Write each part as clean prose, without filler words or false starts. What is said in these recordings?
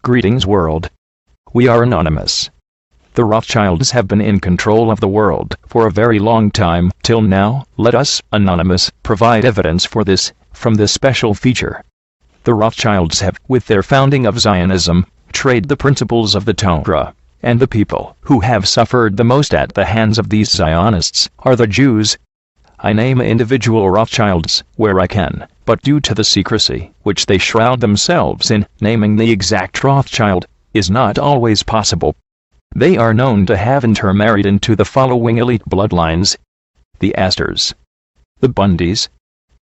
Greetings world. We are anonymous. The Rothschilds have been in control of the world for a very long time, till now. Let us, anonymous, provide evidence for this, from this special feature. The Rothschilds have, with their founding of Zionism, traded the principles of the Torah, and the people who have suffered the most at the hands of these Zionists are the Jews. I name individual Rothschilds where I can, but due to the secrecy which they shroud themselves in, naming the exact Rothschild is not always possible. They are known to have intermarried into the following elite bloodlines: the Astors, the Bundys,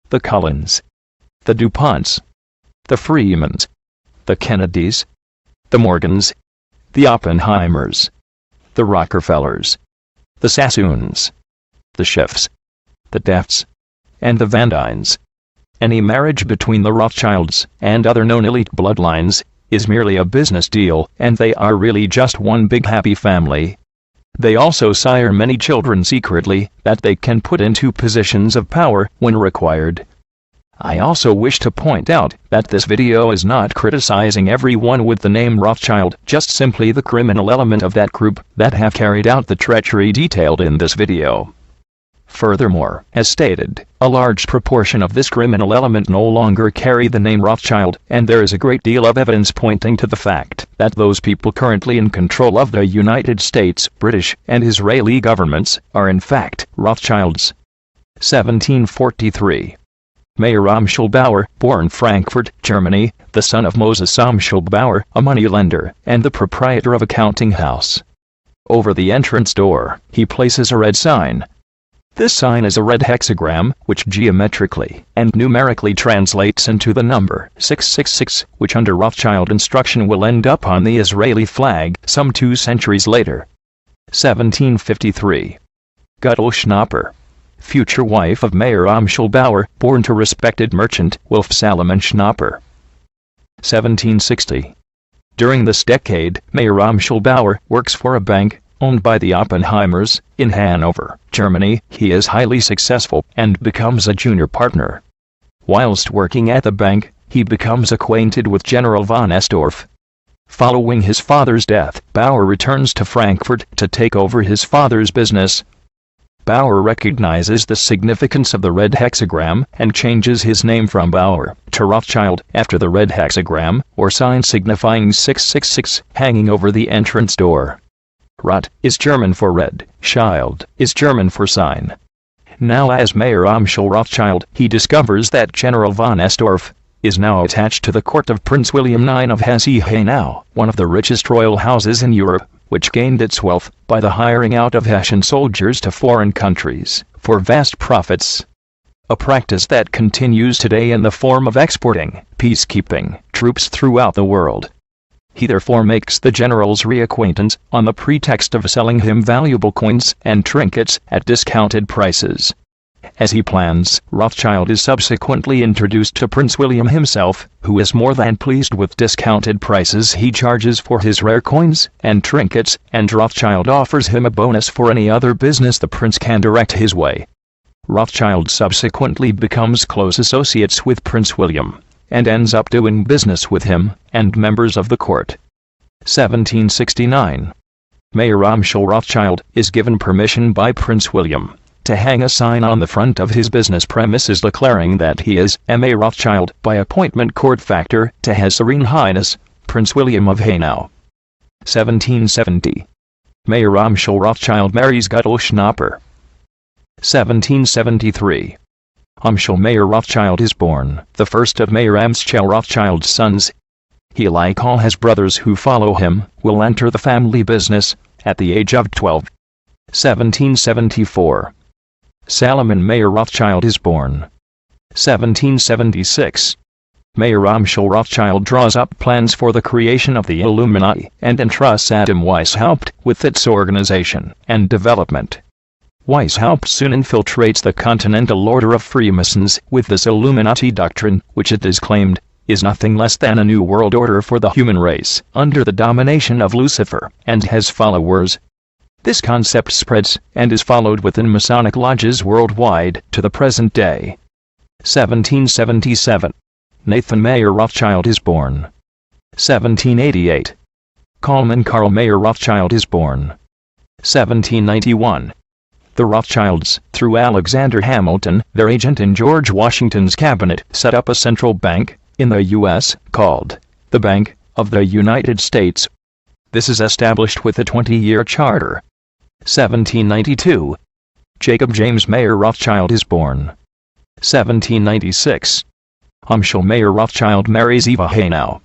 the Cullens, the DuPonts, the Freemans, the Kennedys, the Morgans, the Oppenheimers, the Rockefellers, the Sassoons, the Schiffs, the Defts, and the Van Dynes. Any marriage between the Rothschilds and other known elite bloodlines is merely a business deal, and they are really just one big happy family. They also sire many children secretly that they can put into positions of power when required. I also wish to point out that this video is not criticizing everyone with the name Rothschild, just simply the criminal element of that group that have carried out the treachery detailed in this video. Furthermore, as stated, a large proportion of this criminal element no longer carry the name Rothschild, and there is a great deal of evidence pointing to the fact that those people currently in control of the United States, British, and Israeli governments are in fact Rothschilds. 1743. Mayer Amschelbauer, born Frankfurt, Germany, the son of Moses Amschelbauer, a moneylender, and the proprietor of a counting house. Over the entrance door, he places a red sign. This sign is a red hexagram, which geometrically and numerically translates into the number 666, which under Rothschild instruction will end up on the Israeli flag some 2 centuries later. 1753. Guttel Schnapper, future wife of Mayer Amschelbauer, born to respected merchant Wolf Salomon Schnapper. 1760. During this decade, Mayer Amschelbauer works for a bank owned by the Oppenheimers in Hanover, Germany. He is highly successful and becomes a junior partner. Whilst working at the bank, he becomes acquainted with General von Estorff. Following his father's death, Bauer returns to Frankfurt to take over his father's business. Bauer recognizes the significance of the red hexagram and changes his name from Bauer to Rothschild after the red hexagram, or sign signifying 666, hanging over the entrance door. Rot is German for red, Schild is German for sign. Now as Mayer Amschel Rothschild, he discovers that General von Estorff is now attached to the court of Prince William IX of Hesse-Hanau, one of the richest royal houses in Europe, which gained its wealth by the hiring out of Hessian soldiers to foreign countries for vast profits. A practice that continues today in the form of exporting peacekeeping troops throughout the world. He therefore makes the general's reacquaintance on the pretext of selling him valuable coins and trinkets at discounted prices. As he plans, Rothschild is subsequently introduced to Prince William himself, who is more than pleased with discounted prices he charges for his rare coins and trinkets, and Rothschild offers him a bonus for any other business the prince can direct his way. Rothschild subsequently becomes close associates with Prince William, and ends up doing business with him and members of the court. 1769. Mayer Amschel Rothschild is given permission by Prince William to hang a sign on the front of his business premises declaring that he is M.A. Rothschild by appointment court factor to His Serene Highness, Prince William of Hanau. 1770. Mayer Amschel Rothschild marries Guttel Schnapper. 1773. Amschel Mayer Rothschild is born, the first of Mayer Amschel Rothschild's sons. He, like all his brothers who follow him, will enter the family business at the age of 12. 1774. Salomon Mayer Rothschild is born. 1776. Mayer Amschel Rothschild draws up plans for the creation of the Illuminati and entrusts Adam Weishaupt with its organization and development. Weishaupt soon infiltrates the Continental Order of Freemasons with this Illuminati doctrine, which it is claimed is nothing less than a new world order for the human race, under the domination of Lucifer and his followers. This concept spreads and is followed within Masonic lodges worldwide to the present day. 1777. Nathan Mayer Rothschild is born. 1788. Kalman Karl Mayer Rothschild is born. 1791. The Rothschilds, through Alexander Hamilton, their agent in George Washington's cabinet, set up a central bank in the U.S. called the Bank of the United States. This is established with a 20-year charter. 1792. Jacob James Mayer Rothschild is born. 1796. Untold Mayer Rothschild marries Eva Haynau.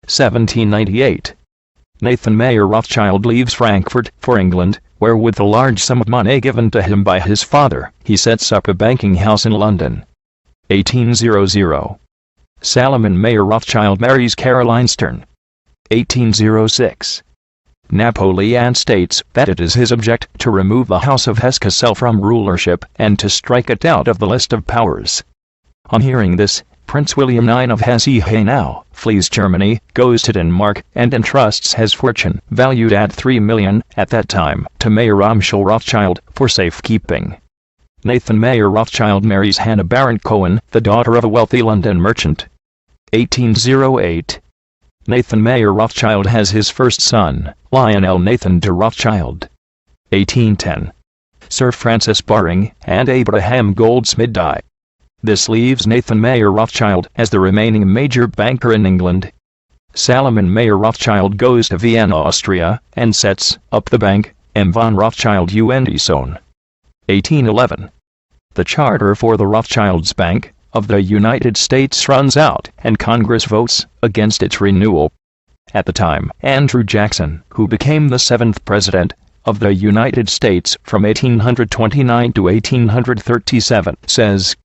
1798. Nathan Mayer Rothschild leaves Frankfurt for England, where with a large sum of money given to him by his father, he sets up a banking house in London. 1800. Salomon Mayer Rothschild marries Caroline Stern. 1806. Napoleon states that it is his object to remove the House of Hesse-Kassel from rulership and to strike it out of the list of powers. On hearing this, Prince William IX of Hesse-Hainau flees Germany, goes to Denmark, and entrusts his fortune, valued at $3 million at that time, to Mayer Untold Rothschild for safekeeping. Nathan Mayer Rothschild marries Hannah Barrett Cohen, the daughter of a wealthy London merchant. 1808. Nathan Mayer Rothschild has his first son, Lionel Nathan de Rothschild. 1810. Sir Francis Baring and Abraham Goldsmith die. This leaves Nathan Mayer Rothschild as the remaining major banker in England. Salomon Mayer Rothschild goes to Vienna, Austria, and sets up the bank, M. von Rothschild und Sohn. 1811. The charter for the Rothschilds Bank of the United States runs out, and Congress votes against its renewal. At the time, Andrew Jackson, who became the 7th President of the United States from 1829 to 1837, says,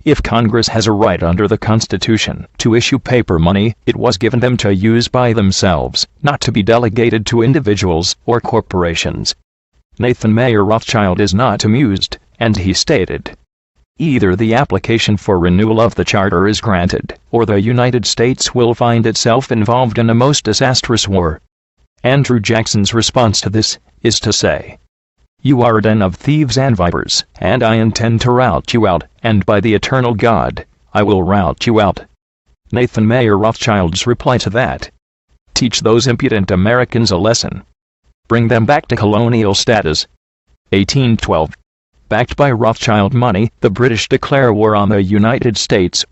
"If Congress has a right under the Constitution to issue paper money, it was given them to use by themselves, not to be delegated to individuals or corporations." Nathan Mayer Rothschild is not amused, and he stated, "Either the application for renewal of the charter is granted, or the United States will find itself involved in a most disastrous war." Andrew Jackson's response to this is to say, "You are a den of thieves and vipers, and I intend to rout you out, and by the eternal God, I will rout you out." Nathan Mayer Rothschild's reply to that: "Teach those impudent Americans a lesson. Bring them back to colonial status." 1812. Backed by Rothschild money, the British declare war on the United States.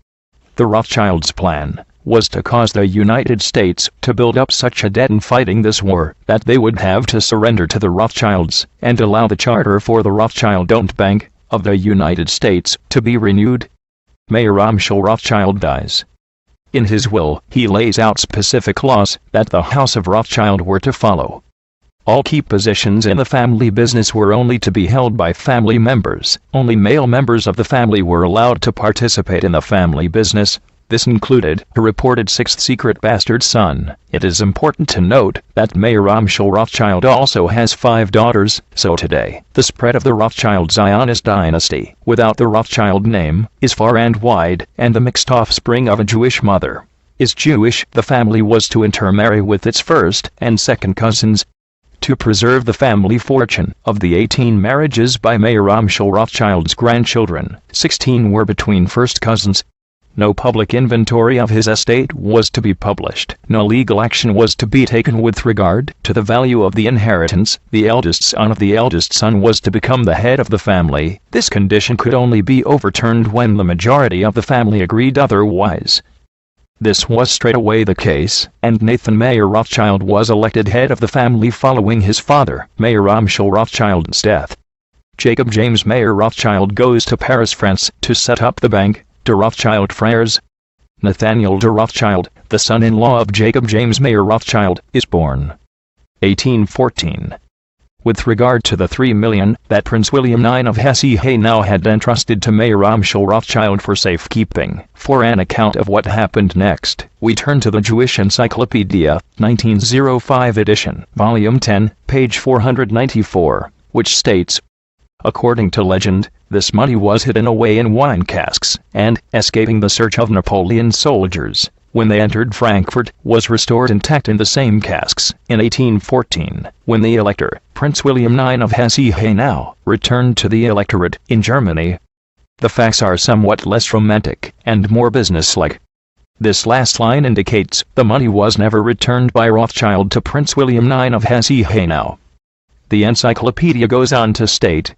The Rothschilds' plan was to cause the United States to build up such a debt in fighting this war that they would have to surrender to the Rothschilds and allow the charter for the Rothschild-owned Bank of the United States to be renewed. Mayer Untold Rothschild dies. In his will, he lays out specific laws that the House of Rothschild were to follow. All key positions in the family business were only to be held by family members. Only male members of the family were allowed to participate in the family business. This included a reported sixth secret bastard son. It is important to note that Mayer Untold Rothschild also has 5 daughters, so today, the spread of the Rothschild Zionist dynasty, without the Rothschild name, is far and wide, and the mixed offspring of a Jewish mother is Jewish. The family was to intermarry with its first and second cousins. To preserve the family fortune of the 18 marriages by Mayer Untold Rothschild's grandchildren, 16 were between first cousins. No public inventory of his estate was to be published. No legal action was to be taken with regard to the value of the inheritance. The eldest son of the eldest son was to become the head of the family. This condition could only be overturned when the majority of the family agreed otherwise. This was straightway the case, and Nathan Mayer Rothschild was elected head of the family following his father, Mayer Untold Rothschild's death. Jacob James Mayer Rothschild goes to Paris, France, to set up the Bank de Rothschild Frères. Nathaniel de Rothschild, the son-in-law of Jacob James Mayer Rothschild, is born. 1814. With regard to the $3 million that Prince William IX of Hesse-Hainau had entrusted to Mayer Untold Rothschild for safekeeping, for an account of what happened next, we turn to the Jewish Encyclopedia, 1905 edition, Volume 10, page 494, which states, "According to legend, this money was hidden away in wine casks, and, escaping the search of Napoleon's soldiers, when they entered Frankfurt, was restored intact in the same casks. In 1814, when the Elector, Prince William IX of Hesse-Hainau, returned to the electorate in Germany." The facts are somewhat less romantic and more businesslike. This last line indicates the money was never returned by Rothschild to Prince William IX of Hesse-Hanau. The encyclopedia goes on to state,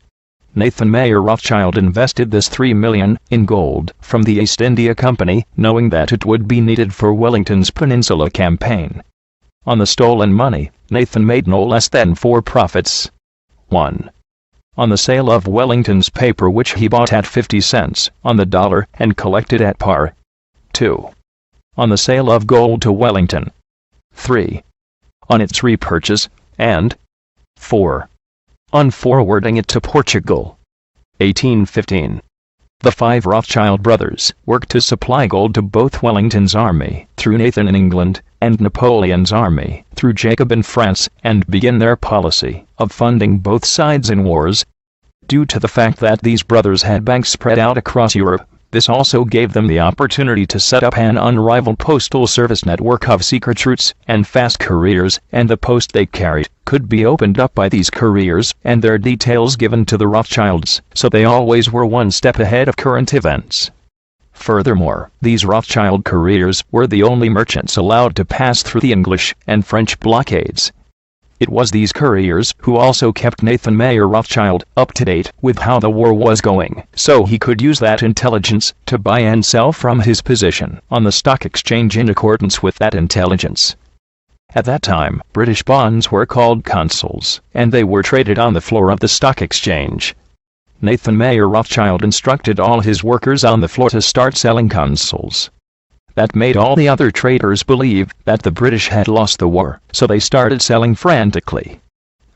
Nathan Mayer Rothschild invested this $3 million in gold from the East India Company, knowing that it would be needed for Wellington's Peninsula campaign. On the stolen money, Nathan made no less than 4 profits. 1. On the sale of Wellington's paper, which he bought at 50 cents on the dollar and collected at par. 2. On the sale of gold to Wellington. 3. On its repurchase, and 4. On forwarding it to Portugal. 1815. The 5 Rothschild brothers worked to supply gold to both Wellington's army, through Nathan in England, and Napoleon's army, through Jacob in France, and begin their policy of funding both sides in wars. Due to the fact that these brothers had banks spread out across Europe, this also gave them the opportunity to set up an unrivaled postal service network of secret routes and fast couriers, and the post they carried could be opened up by these couriers and their details given to the Rothschilds, so they always were one step ahead of current events. Furthermore, these Rothschild couriers were the only merchants allowed to pass through the English and French blockades. It was these couriers who also kept Nathan Mayer Rothschild up to date with how the war was going, so he could use that intelligence to buy and sell from his position on the stock exchange in accordance with that intelligence. At that time, British bonds were called consols, and they were traded on the floor of the stock exchange. Nathan Mayer Rothschild instructed all his workers on the floor to start selling consols. That made all the other traders believe that the British had lost the war, so they started selling frantically.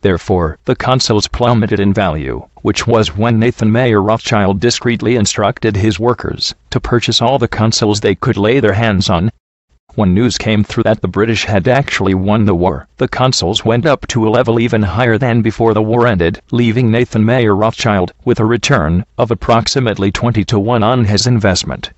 Therefore, the consols plummeted in value, which was when Nathan Mayer Rothschild discreetly instructed his workers to purchase all the consols they could lay their hands on. When news came through that the British had actually won the war, the consols went up to a level even higher than before the war ended, leaving Nathan Mayer Rothschild with a return of approximately 20-to-1 on his investment.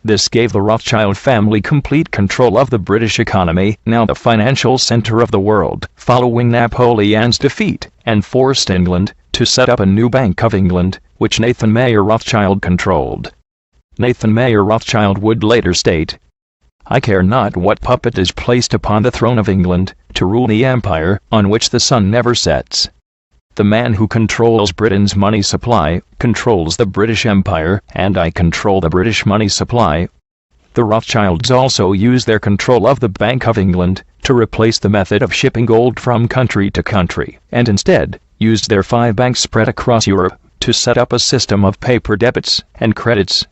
This gave the Rothschild family complete control of the British economy, now the financial center of the world, following Napoleon's defeat, and forced England to set up a new Bank of England, which Nathan Mayer Rothschild controlled. Nathan Mayer Rothschild would later state, I care not what puppet is placed upon the throne of England, to rule the empire on which the sun never sets. The man who controls Britain's money supply controls the British Empire, and I control the British money supply. The Rothschilds also used their control of the Bank of England to replace the method of shipping gold from country to country, and instead used their 5 banks spread across Europe to set up a system of paper debits and credits.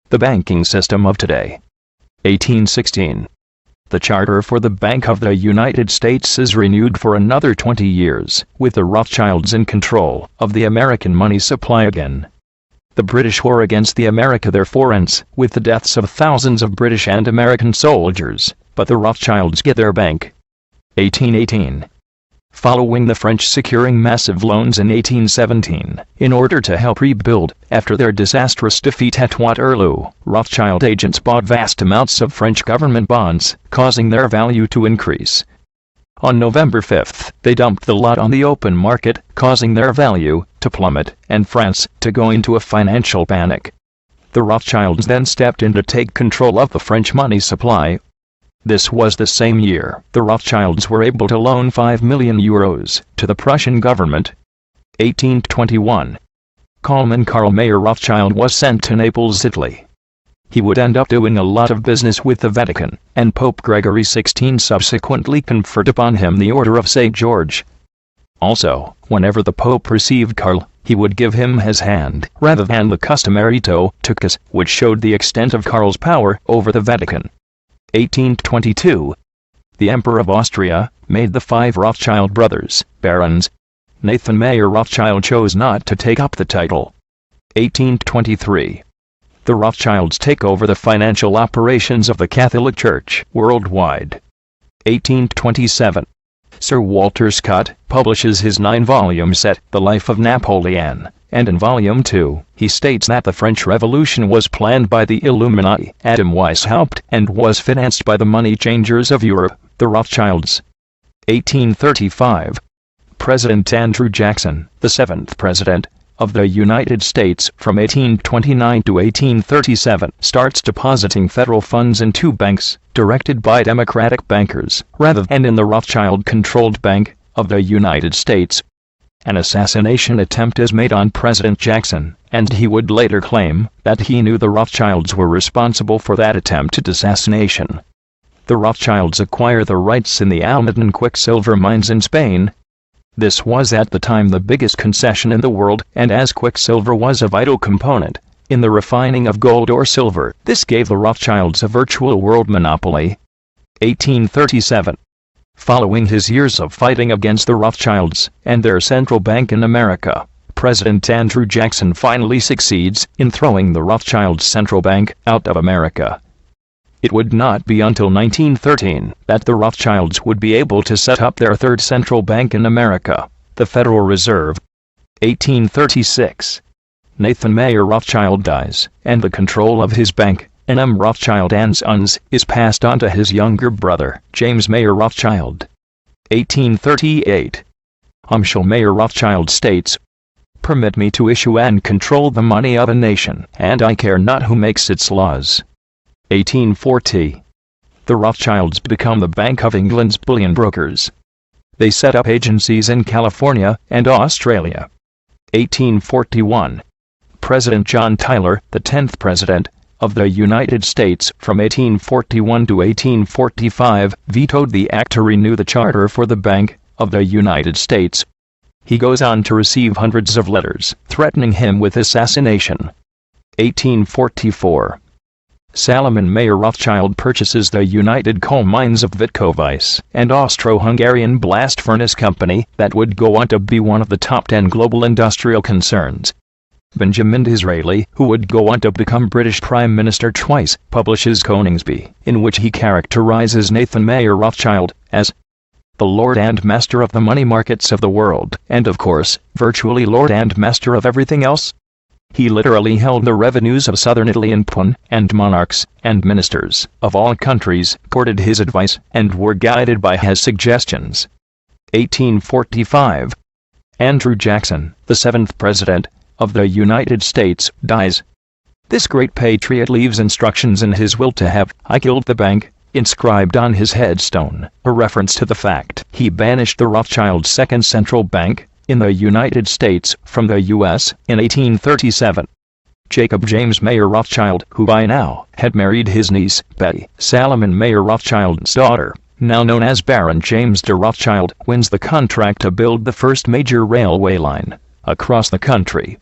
The banking system of today. 1816. The charter for the Bank of the United States is renewed for another 20 years, with the Rothschilds in control of the American money supply again. The British war against the America therefore ends with the deaths of thousands of British and American soldiers, but the Rothschilds get their bank. 1818. Following the French securing massive loans in 1817, in order to help rebuild after their disastrous defeat at Waterloo, Rothschild agents bought vast amounts of French government bonds, causing their value to increase. On November 5, they dumped the lot on the open market, causing their value to plummet, and France to go into a financial panic. The Rothschilds then stepped in to take control of the French money supply. This was the same year the Rothschilds were able to loan €5 million to the Prussian government. 1821. Carl Mayer Rothschild was sent to Naples, Italy. He would end up doing a lot of business with the Vatican, and Pope Gregory XVI subsequently conferred upon him the Order of St. George. Also, whenever the Pope received Carl, he would give him his hand, rather than the customary toe to kiss, which showed the extent of Carl's power over the Vatican. 1822. The Emperor of Austria made the 5 Rothschild brothers barons. Nathan Mayer Rothschild chose not to take up the title. 1823. The Rothschilds take over the financial operations of the Catholic Church worldwide. 1827. Sir Walter Scott publishes his 9-volume set, The Life of Napoleon, and in Volume 2, he states that the French Revolution was planned by the Illuminati, Adam Weishaupt, and was financed by the money changers of Europe, the Rothschilds. 1835. President Andrew Jackson, the 7th president, of the United States from 1829 to 1837 starts depositing federal funds in two banks, directed by Democratic bankers, rather than in the Rothschild-controlled Bank of the United States. An assassination attempt is made on President Jackson, and he would later claim that he knew the Rothschilds were responsible for that attempted assassination. The Rothschilds acquire the rights in the Almaden quicksilver mines in Spain. This was at the time the biggest concession in the world, and as quicksilver was a vital component in the refining of gold or silver, this gave the Rothschilds a virtual world monopoly. 1837. Following his years of fighting against the Rothschilds and their central bank in America, President Andrew Jackson finally succeeds in throwing the Rothschilds' central bank out of America. It would not be until 1913 that the Rothschilds would be able to set up their third central bank in America, the Federal Reserve. 1836. Nathan Mayer Rothschild dies, and the control of his bank, N.M. Rothschild & Sons, is passed on to his younger brother, James Mayer Rothschild. 1838. Umshel Mayer Rothschild states, "Permit me to issue and control the money of a nation, and I care not who makes its laws." 1840. The Rothschilds become the Bank of England's bullion brokers. They set up agencies in California and Australia. 1841. President John Tyler, the 10th President of the United States from 1841 to 1845, vetoed the act to renew the charter for the Bank of the United States. He goes on to receive hundreds of letters threatening him with assassination. 1844. Salomon Mayer Rothschild purchases the United Coal Mines of Vitkovice, an Austro-Hungarian blast furnace company that would go on to be one of the top 10 global industrial concerns. Benjamin Disraeli, who would go on to become British Prime Minister twice, publishes Coningsby, in which he characterizes Nathan Mayer Rothschild as the Lord and Master of the money markets of the world, and of course, virtually Lord and Master of everything else. He literally held the revenues of southern Italy in pawn, and monarchs and ministers of all countries courted his advice and were guided by his suggestions. 1845. Andrew Jackson, the 7th President of the United States, dies. This great patriot leaves instructions in his will to have "I killed the bank" inscribed on his headstone, a reference to the fact he banished the Rothschild's second central bank in the United States from the U.S. in 1837. Jacob James Mayer Rothschild, who by now had married his niece, Betty Salomon Mayer Rothschild's daughter, now known as Baron James de Rothschild, wins the contract to build the first major railway line across the country.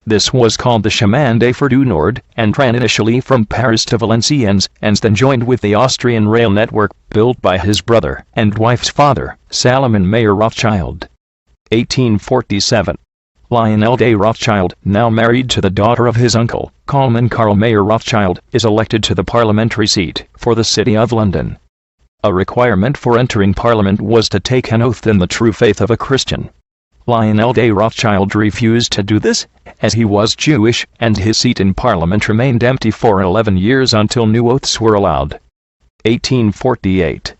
This was called the Chemin de Fer du Nord, and ran initially from Paris to Valenciennes, and then joined with the Austrian rail network built by his brother and wife's father, Salomon Mayer Rothschild. 1847. Lionel de Rothschild, now married to the daughter of his uncle, Kalman Karl Mayer Rothschild, is elected to the parliamentary seat for the City of London. A requirement for entering Parliament was to take an oath in the true faith of a Christian. Lionel de Rothschild refused to do this, as he was Jewish, and his seat in Parliament remained empty for 11 years until new oaths were allowed. 1848.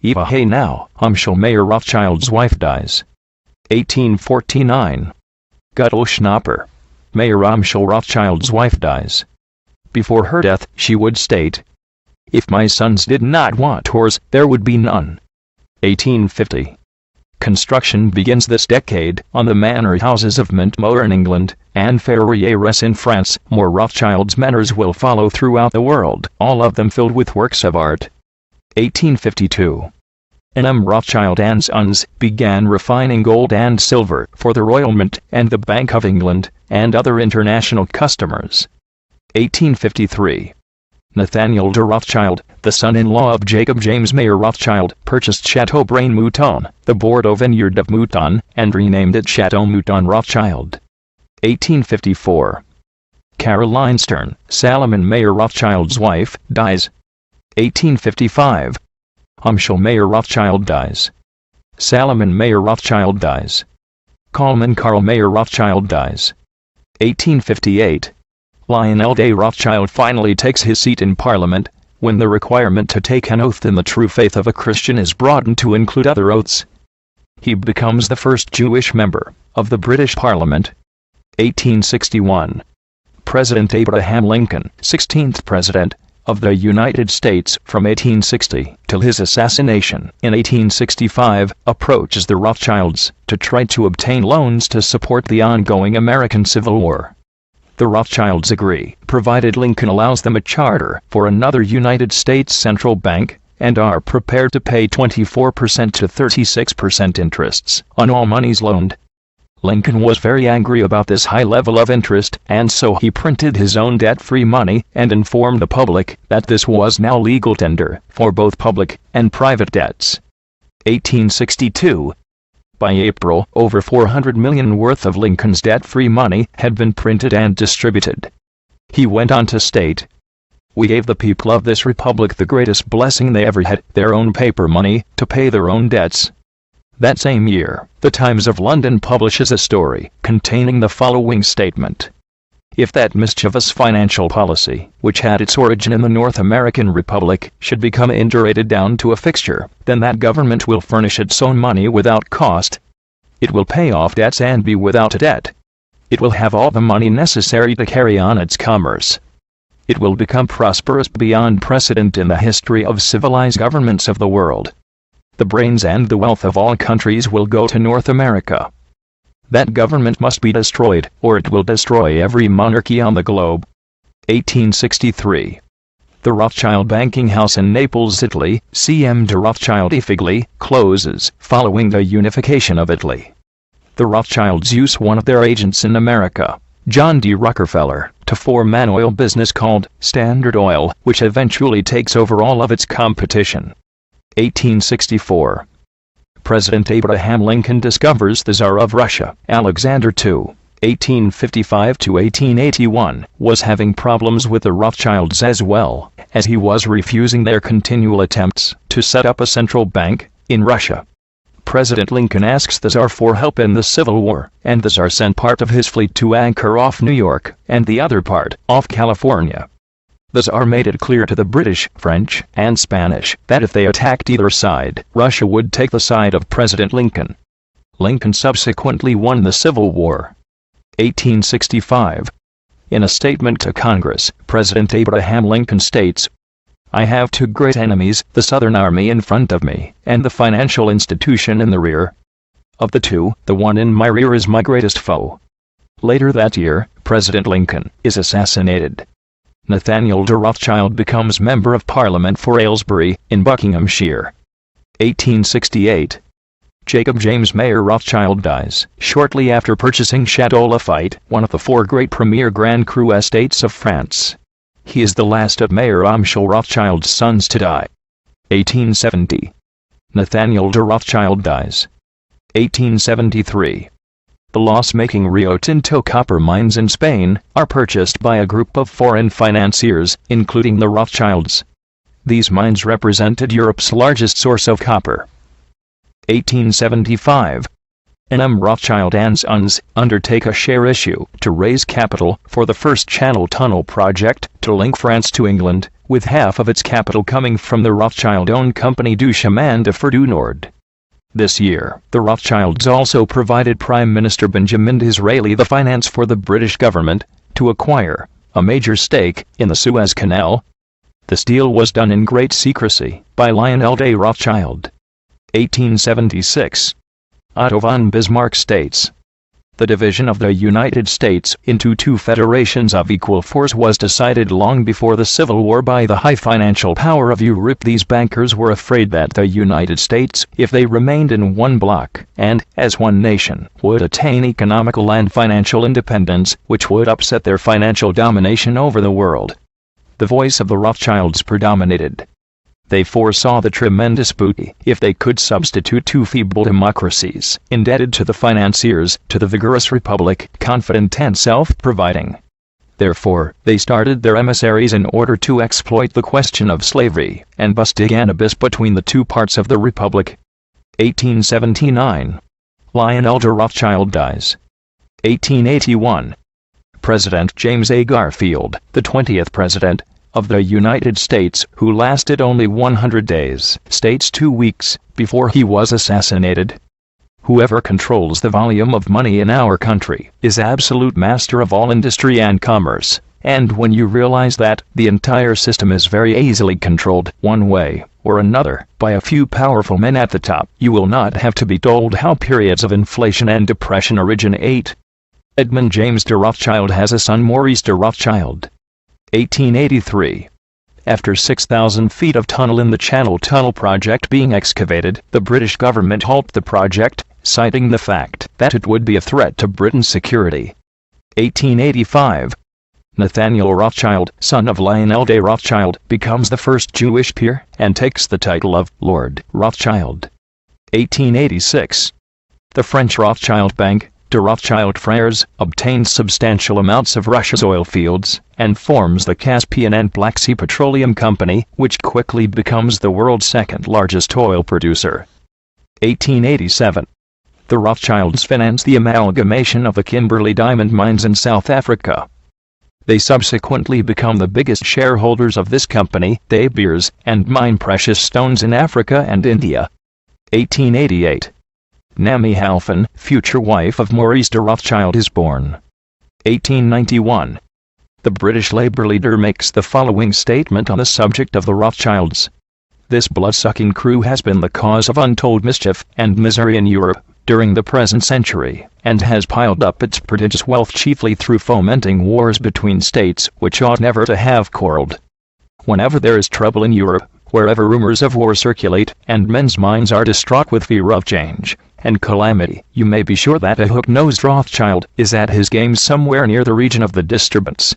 Eva Haynau, Umshel Mayer Rothschild's wife, dies. 1849. Guttel Schnapper, Mayer Umshel Rothschild's wife, dies. Before her death, she would state, "If my sons did not want whores, there would be none." 1850. Construction begins this decade on the manor houses of Montmoor in England and Ferrières in France. More Rothschild's manors will follow throughout the world, all of them filled with works of art. 1852. N.M. Rothschild & Sons began refining gold and silver for the Royal Mint and the Bank of England and other international customers. 1853. Nathaniel de Rothschild, the son-in-law of Jacob James Mayer Rothschild, purchased Chateau Braine Mouton, the Bordeaux vineyard of Mouton, and renamed it Chateau Mouton Rothschild. 1854. Caroline Stern, Salomon Mayer Rothschild's wife, dies. 1855. Umshel Mayer Rothschild dies. Salomon Mayer Rothschild dies. Kalman Karl Mayer Rothschild dies. 1858. Lionel de Rothschild finally takes his seat in Parliament, when the requirement to take an oath in the true faith of a Christian is broadened to include other oaths. He becomes the first Jewish member of the British Parliament. 1861. President Abraham Lincoln, 16th President of the United States from 1860 till his assassination in 1865, approaches the Rothschilds to try to obtain loans to support the ongoing American Civil War. The Rothschilds agree, provided Lincoln allows them a charter for another United States central bank, and are prepared to pay 24% to 36% interests on all monies loaned. Lincoln was very angry about this high level of interest, and so he printed his own debt-free money and informed the public that this was now legal tender for both public and private debts. 1862. By April, over $400 million worth of Lincoln's debt-free money had been printed and distributed. He went on to state, "We gave the people of this republic the greatest blessing they ever had, their own paper money, to pay their own debts." That same year, the Times of London publishes a story containing the following statement. If that mischievous financial policy, which had its origin in the North American Republic, should become indurated down to a fixture, then that government will furnish its own money without cost. It will pay off debts and be without a debt. It will have all the money necessary to carry on its commerce. It will become prosperous beyond precedent in the history of civilized governments of the world. The brains and the wealth of all countries will go to North America. That government must be destroyed, or it will destroy every monarchy on the globe. 1863. The Rothschild banking house in Naples, Italy, C.M. de Rothschild e Figli, closes, following the unification of Italy. The Rothschilds use one of their agents in America, John D. Rockefeller, to form an oil business called Standard Oil, which eventually takes over all of its competition. 1864. President Abraham Lincoln discovers the Tsar of Russia, Alexander II, 1855 to 1881, was having problems with the Rothschilds as well, as he was refusing their continual attempts to set up a central bank in Russia. President Lincoln asks the Tsar for help in the Civil War, and the Tsar sent part of his fleet to anchor off New York, and the other part off California. The Tsar made it clear to the British, French, and Spanish that if they attacked either side, Russia would take the side of President Lincoln. Lincoln subsequently won the Civil War. 1865. In a statement to Congress, President Abraham Lincoln states, "I have two great enemies, the Southern Army in front of me, and the financial institution in the rear. Of the two, the one in my rear is my greatest foe." Later that year, President Lincoln is assassinated. Nathaniel de Rothschild becomes Member of Parliament for Aylesbury, in Buckinghamshire. 1868. Jacob James Mayer Rothschild dies, shortly after purchasing Chateau Lafite, one of the four great premier Grand Cru estates of France. He is the last of Mayer Amschel Rothschild's sons to die. 1870. Nathaniel de Rothschild dies. 1873. The loss-making Rio Tinto copper mines in Spain are purchased by a group of foreign financiers, including the Rothschilds. These mines represented Europe's largest source of copper. 1875. N.M. Rothschild & Sons undertake a share issue to raise capital for the first Channel Tunnel project to link France to England, with half of its capital coming from the Rothschild-owned company du Chemin de Fer du Nord. This year, the Rothschilds also provided Prime Minister Benjamin Disraeli the finance for the British government to acquire a major stake in the Suez Canal. This deal was done in great secrecy by Lionel de Rothschild. 1876. Otto von Bismarck states, "The division of the United States into two federations of equal force was decided long before the Civil War by the high financial power of Europe. These bankers were afraid that the United States, if they remained in one bloc, and, as one nation, would attain economical and financial independence, which would upset their financial domination over the world." The voice of the Rothschilds predominated. They foresaw the tremendous booty if they could substitute two feeble democracies, indebted to the financiers, to the vigorous republic, confident and self-providing. Therefore, they started their emissaries in order to exploit the question of slavery, and thus dig an abyss between the two parts of the republic. 1879. Lionel de Rothschild dies. 1881. President James A. Garfield, the 20th President of the United States, who lasted only 100 days, states 2 weeks before he was assassinated, Whoever controls the volume of money in our country is absolute master of all industry and commerce. And when you realize that the entire system is very easily controlled, one way or another, by a few powerful men at the top, you will not have to be told how periods of inflation and depression originate. Edmund James de Rothschild has a son, Maurice de Rothschild. 1883. After 6,000 feet of tunnel in the Channel Tunnel project being excavated, the British government halted the project, citing the fact that it would be a threat to Britain's security. 1885. Nathaniel Rothschild, son of Lionel de Rothschild, becomes the first Jewish peer and takes the title of Lord Rothschild. 1886. The French Rothschild Bank, de Rothschild Frères, obtains substantial amounts of Russia's oil fields and forms the Caspian and Black Sea Petroleum Company, which quickly becomes the world's second largest oil producer. 1887. The Rothschilds finance the amalgamation of the Kimberley diamond mines in South Africa. They subsequently become the biggest shareholders of this company, De Beers, and mine precious stones in Africa and India. 1888. Namie Halfin, future wife of Maurice de Rothschild, is born. 1891. The British Labour leader makes the following statement on the subject of the Rothschilds. This blood-sucking crew has been the cause of untold mischief and misery in Europe during the present century, and has piled up its prodigious wealth chiefly through fomenting wars between states which ought never to have quarreled. Whenever there is trouble in Europe, wherever rumors of war circulate, and men's minds are distraught with fear of change and calamity, you may be sure that a hook-nosed Rothschild is at his game somewhere near the region of the disturbance.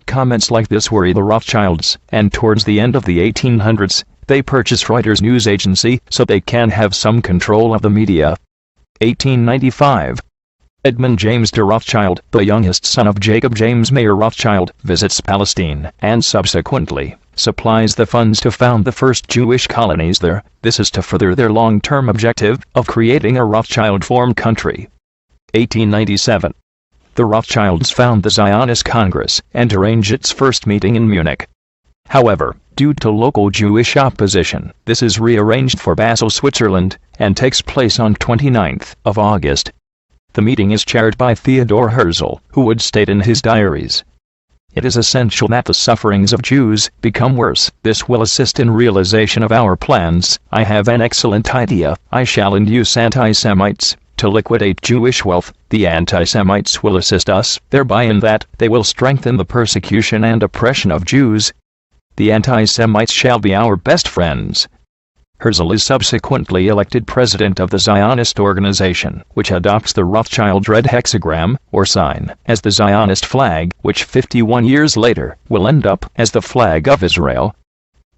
Comments like this worry the Rothschilds, and towards the end of the 1800s, they purchase Reuters news agency so they can have some control of the media. 1895. Edmund James de Rothschild, the youngest son of Jacob James Mayer Rothschild, visits Palestine, and subsequently supplies the funds to found the first Jewish colonies there. This is to further their long-term objective of creating a Rothschild-formed country. 1897. The Rothschilds found the Zionist Congress and arrange its first meeting in Munich. However, due to local Jewish opposition, this is rearranged for Basel, Switzerland, and takes place on 29th of August. The meeting is chaired by Theodor Herzl, who would state in his diaries, "It is essential that the sufferings of Jews become worse. This will assist in realization of our plans. I have an excellent idea. I shall induce anti-Semites to liquidate Jewish wealth. The anti-Semites will assist us thereby in that they will strengthen the persecution and oppression of Jews. The anti-Semites shall be our best friends." Herzl is subsequently elected president of the Zionist organization, which adopts the Rothschild red hexagram, or sign, as the Zionist flag, which 51 years later will end up as the flag of Israel.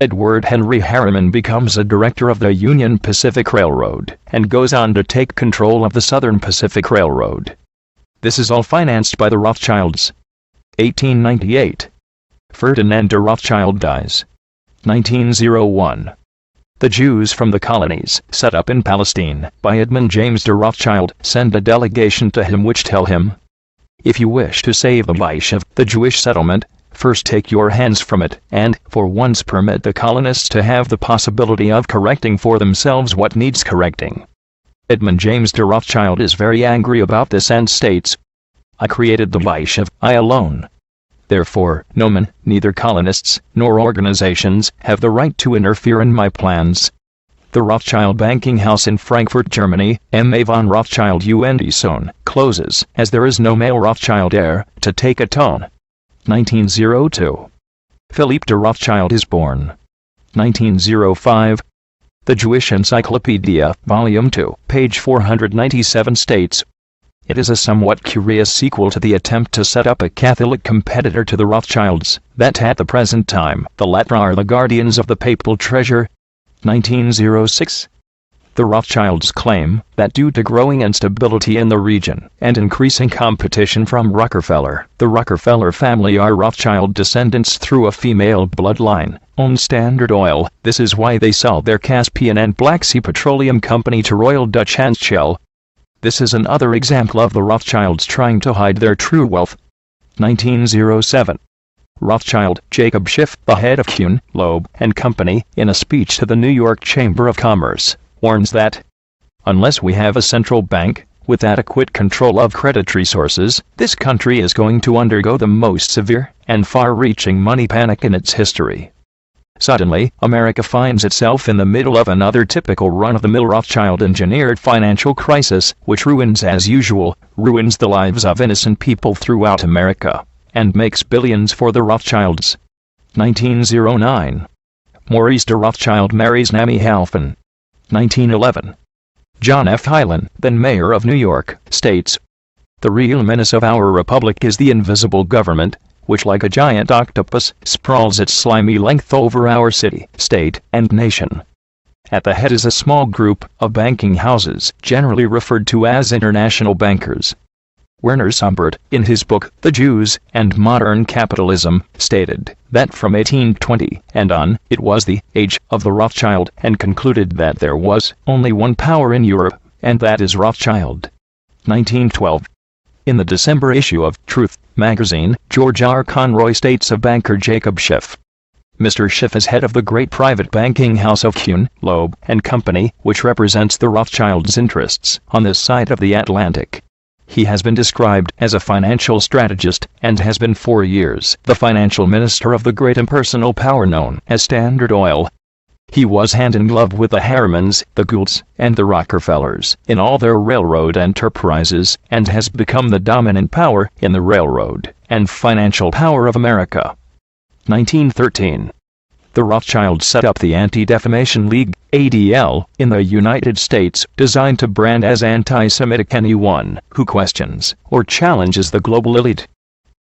Edward Henry Harriman becomes a director of the Union Pacific Railroad, and goes on to take control of the Southern Pacific Railroad. This is all financed by the Rothschilds. 1898. Ferdinand de Rothschild dies. 1901. The Jews from the colonies, set up in Palestine by Edmund James de Rothschild, send a delegation to him which tell him, "If you wish to save the Vaishav, the Jewish settlement, first take your hands from it, and, for once permit the colonists to have the possibility of correcting for themselves what needs correcting." Edmund James de Rothschild is very angry about this and states, "I created the Vaishav, I alone. Therefore, no man, neither colonists, nor organizations, have the right to interfere in my plans." The Rothschild banking house in Frankfurt, Germany, M.A. von Rothschild und Sohn, closes, as there is no male Rothschild heir to take a tone. 1902. Philippe de Rothschild is born. 1905. The Jewish Encyclopedia, Volume 2, page 497 states, "It is a somewhat curious sequel to the attempt to set up a Catholic competitor to the Rothschilds, that at the present time the latter are the guardians of the papal treasure." 1906. The Rothschilds claim that due to growing instability in the region and increasing competition from Rockefeller, the Rockefeller family are Rothschild descendants through a female bloodline, own Standard Oil. This is why they sold their Caspian and Black Sea Petroleum Company to Royal Dutch Shell. This is another example of the Rothschilds trying to hide their true wealth. 1907. Rothschild Jacob Schiff, the head of Kuhn, Loeb and Company, in a speech to the New York Chamber of Commerce, warns that, Unless we have a central bank with adequate control of credit resources, this country is going to undergo the most severe and far-reaching money panic in its history. Suddenly, America finds itself in the middle of another typical run-of-the-mill Rothschild-engineered financial crisis, which ruins the lives of innocent people throughout America, and makes billions for the Rothschilds. 1909. Maurice de Rothschild marries Namie Halfin. 1911. John F. Hylan, then mayor of New York, states, "The real menace of our republic is the invisible government, which like a giant octopus sprawls its slimy length over our city, state, and nation. At the head is a small group of banking houses, generally referred to as international bankers." Werner Sombart, in his book The Jews and Modern Capitalism, stated that from 1820 and on, it was the age of the Rothschild, and concluded that there was only one power in Europe, and that is Rothschild. 1912. In the December issue of Truth magazine, George R. Conroy states of banker Jacob Schiff, "Mr. Schiff is head of the great private banking house of Kuhn, Loeb and Company, which represents the Rothschilds' interests on this side of the Atlantic. He has been described as a financial strategist, and has been for years the financial minister of the great impersonal power known as Standard Oil. He was hand in glove with the Harrimans, the Goulds, and the Rockefellers in all their railroad enterprises, and has become the dominant power in the railroad and financial power of America." 1913. The Rothschilds set up the Anti-Defamation League, ADL, in the United States, designed to brand as anti-Semitic anyone who questions or challenges the global elite.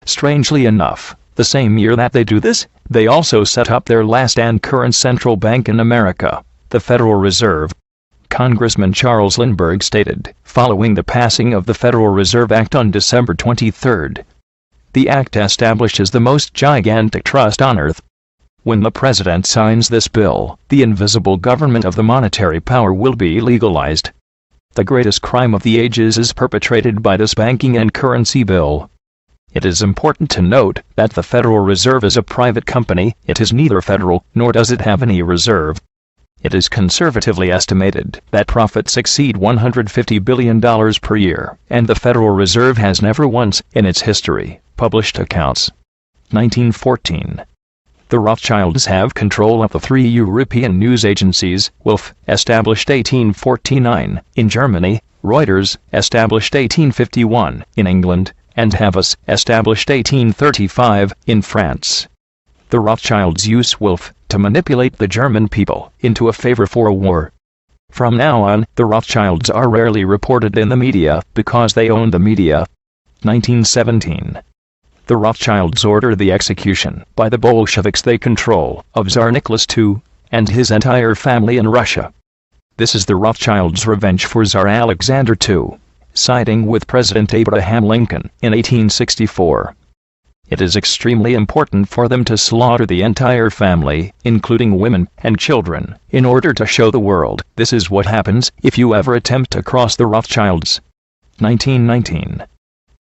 Strangely enough, the same year that they do this, they also set up their last and current central bank in America, the Federal Reserve. Congressman Charles Lindbergh stated, following the passing of the Federal Reserve Act on December 23, "The act establishes the most gigantic trust on earth. When the president signs this bill, the invisible government of the monetary power will be legalized. The greatest crime of the ages is perpetrated by this banking and currency bill." It is important to note that the Federal Reserve is a private company. It is neither federal, nor does it have any reserve. It is conservatively estimated that profits exceed $150 billion per year, and the Federal Reserve has never once, in its history, published accounts. 1914. The Rothschilds have control of the three European news agencies: Wolf, established 1849, in Germany; Reuters, established 1851, in England; and Havas, established 1835, in France. The Rothschilds use Wolf to manipulate the German people into a favor for a war. From now on, the Rothschilds are rarely reported in the media because they own the media. 1917. The Rothschilds order the execution, by the Bolsheviks they control, of Tsar Nicholas II and his entire family in Russia. This is the Rothschilds' revenge for Tsar Alexander II, siding with President Abraham Lincoln in 1864. It is extremely important for them to slaughter the entire family, including women and children, in order to show the world this is what happens if you ever attempt to cross the Rothschilds. 1919.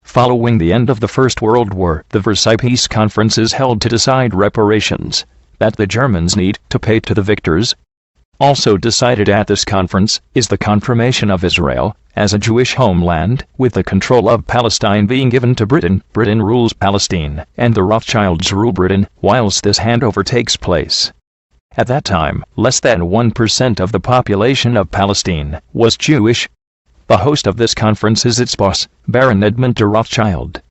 Following the end of the First World War, the Versailles Peace Conference is held to decide reparations that the Germans need to pay to the victors. Also decided at this conference is the confirmation of Israel as a Jewish homeland, with the control of Palestine being given to Britain. Britain rules Palestine, and the Rothschilds rule Britain, whilst this handover takes place. At that time, less than 1% of the population of Palestine was Jewish. The host of this conference is its boss, Baron Edmund de Rothschild.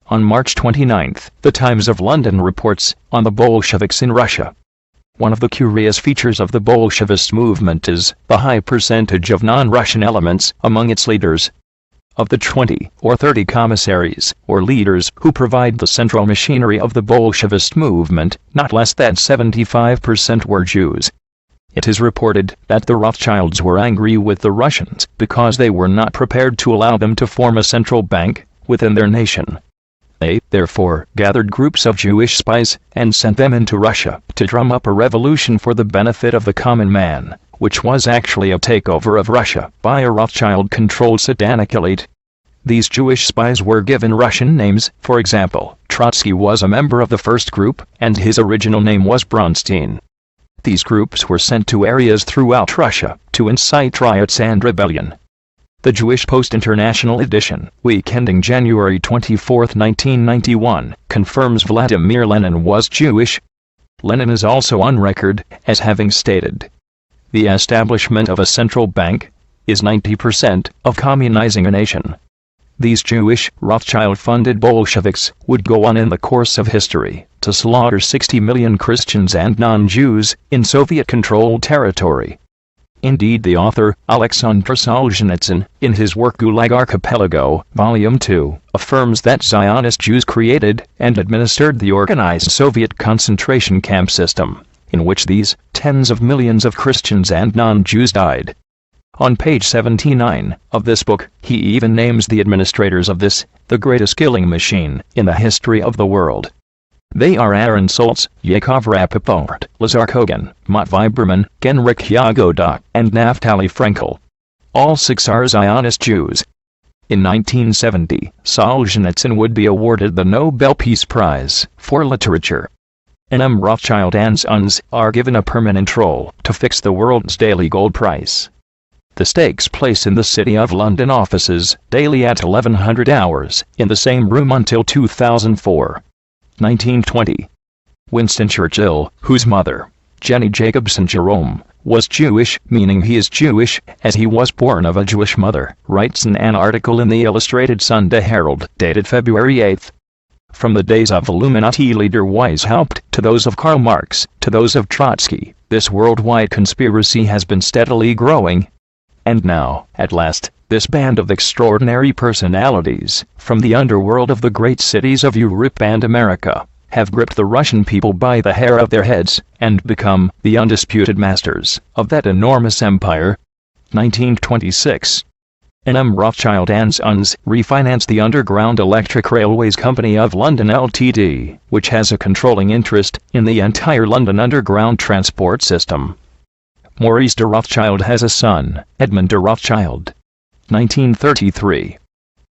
On March 29, the Times of London reports on the Bolsheviks in Russia. One of the curious features of the Bolshevist movement is the high percentage of non-Russian elements among its leaders. Of the 20 or 30 commissaries, or leaders, who provide the central machinery of the Bolshevist movement, not less than 75% were Jews. It is reported that the Rothschilds were angry with the Russians because they were not prepared to allow them to form a central bank within their nation. They, therefore, gathered groups of Jewish spies and sent them into Russia to drum up a revolution for the benefit of the common man, which was actually a takeover of Russia by a Rothschild-controlled satanic elite. These Jewish spies were given Russian names. For example, Trotsky was a member of the first group, and his original name was Bronstein. These groups were sent to areas throughout Russia to incite riots and rebellion. The Jewish Post International edition, week ending January 24, 1991, confirms Vladimir Lenin was Jewish. Lenin is also on record as having stated, "The establishment of a central bank is 90% of communizing a nation." These Jewish, Rothschild-funded Bolsheviks would go on in the course of history to slaughter 60 million Christians and non-Jews in Soviet-controlled territory. Indeed, the author, Alexander Solzhenitsyn, in his work Gulag Archipelago, Volume 2, affirms that Zionist Jews created and administered the organized Soviet concentration camp system, in which these tens of millions of Christians and non-Jews died. On page 79 of this book, he even names the administrators of this, the greatest killing machine in the history of the world. They are Aaron Solz, Yakov Rapoport, Lazar Kogan, Matvei Berman, Genrikh Yagoda, and Naftali Frenkel. All 6 are Zionist Jews. In 1970, Solzhenitsyn would be awarded the Nobel Peace Prize for Literature. N.M. Rothschild and Sons are given a permanent role to fix the world's daily gold price. The stakes place in the City of London offices daily at 1100 hours in the same room until 2004. 1920. Winston Churchill, whose mother, Jenny Jacobson Jerome, was Jewish, meaning he is Jewish, as he was born of a Jewish mother, writes in an article in the Illustrated Sunday Herald, dated February 8. From the days of Illuminati leader Weishaupt, to those of Karl Marx, to those of Trotsky, this worldwide conspiracy has been steadily growing. And now, at last, this band of extraordinary personalities, from the underworld of the great cities of Europe and America, have gripped the Russian people by the hair of their heads, and become the undisputed masters of that enormous empire. 1926. N.M. Rothschild and Sons refinanced the Underground Electric Railways Company of London Ltd., which has a controlling interest in the entire London Underground transport system. Maurice de Rothschild has a son, Edmund de Rothschild. 1933.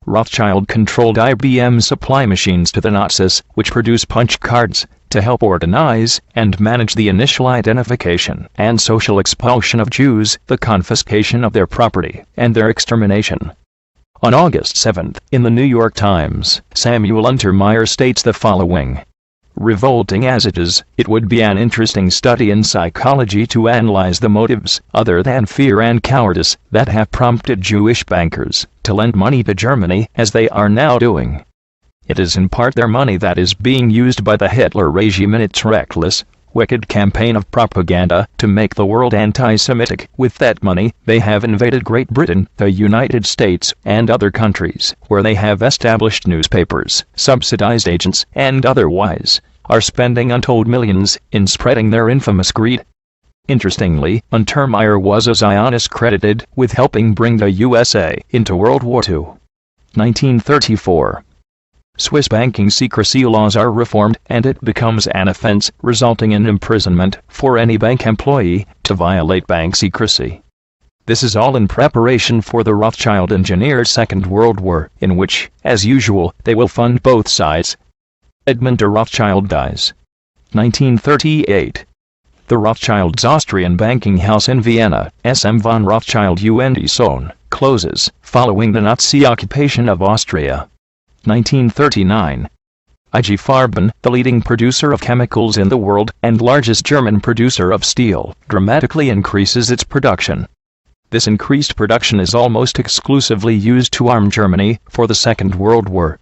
Rothschild controlled IBM supply machines to the Nazis, which produce punch cards, to help organize and manage the initial identification and social expulsion of Jews, the confiscation of their property, and their extermination. On August 7, in the New York Times, Samuel Untermeyer states the following: "Revolting as it is, it would be an interesting study in psychology to analyze the motives, other than fear and cowardice, that have prompted Jewish bankers to lend money to Germany as they are now doing. It is in part their money that is being used by the Hitler regime in its reckless, wicked campaign of propaganda to make the world anti-Semitic. With that money, they have invaded Great Britain, the United States, and other countries, where they have established newspapers, subsidized agents, and otherwise are spending untold millions in spreading their infamous greed." Interestingly, Untermeyer was a Zionist credited with helping bring the USA into World War II. 1934. Swiss banking secrecy laws are reformed, and it becomes an offense, resulting in imprisonment, for any bank employee to violate bank secrecy. This is all in preparation for the Rothschild-engineered Second World War, in which, as usual, they will fund both sides. Edmund de Rothschild dies. 1938. The Rothschilds' Austrian banking house in Vienna, SM von Rothschild und Sohn, closes, following the Nazi occupation of Austria. 1939. IG Farben, the leading producer of chemicals in the world, and largest German producer of steel, dramatically increases its production. This increased production is almost exclusively used to arm Germany for the Second World War.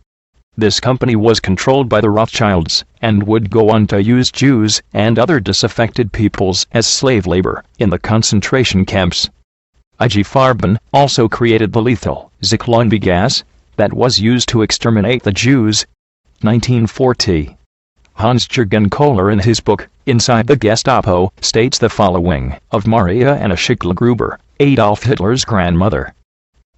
This company was controlled by the Rothschilds, and would go on to use Jews and other disaffected peoples as slave labor in the concentration camps. IG Farben also created the lethal Zyklon B gas that was used to exterminate the Jews. 1940. Hans-Jürgen Kohler, in his book, Inside the Gestapo, states the following of Maria Anna Schickler-Gruber, Adolf Hitler's grandmother.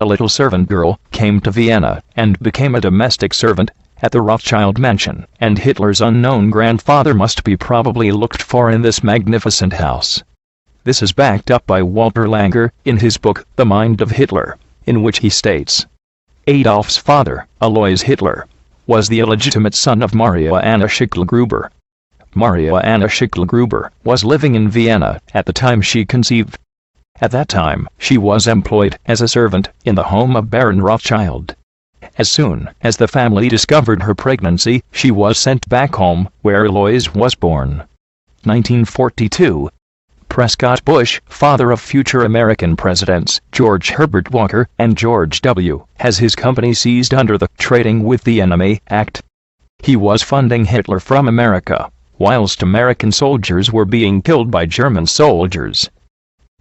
A little servant girl came to Vienna and became a domestic servant at the Rothschild mansion, and Hitler's unknown grandfather must be probably looked for in this magnificent house. This is backed up by Walter Langer in his book, The Mind of Hitler, in which he states, Adolf's father, Alois Hitler, was the illegitimate son of Maria Anna Schickler-Gruber. Maria Anna Schickler-Gruber was living in Vienna at the time she conceived. At that time, she was employed as a servant in the home of Baron Rothschild. As soon as the family discovered her pregnancy, she was sent back home, where Eloise was born. 1942. Prescott Bush, father of future American presidents George Herbert Walker and George W., has his company seized under the Trading with the Enemy Act. He was funding Hitler from America, whilst American soldiers were being killed by German soldiers.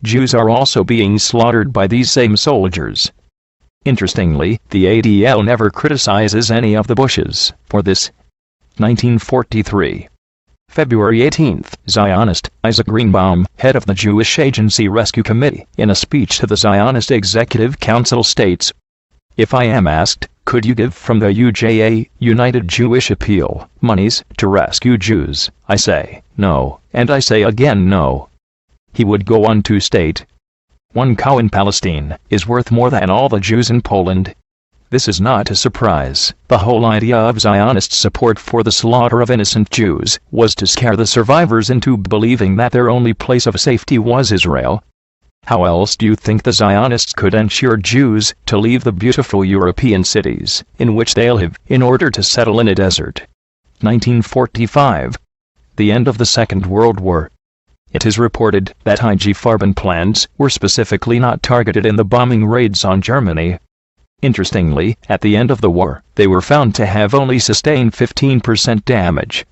Jews are also being slaughtered by these same soldiers. Interestingly, the ADL never criticizes any of the Bushes for this. 1943. February 18. Zionist Isaac Greenbaum, head of the Jewish Agency Rescue Committee, in a speech to the Zionist Executive Council states, "If I am asked, could you give from the UJA, United Jewish Appeal, monies to rescue Jews, I say, no, and I say again no." He would go on to state, "One cow in Palestine is worth more than all the Jews in Poland." This is not a surprise. The whole idea of Zionist support for the slaughter of innocent Jews was to scare the survivors into believing that their only place of safety was Israel. How else do you think the Zionists could ensure Jews to leave the beautiful European cities in which they live in order to settle in a desert? 1945. The end of the Second World War. It is reported that IG Farben plants were specifically not targeted in the bombing raids on Germany. Interestingly, at the end of the war, they were found to have only sustained 15% damage.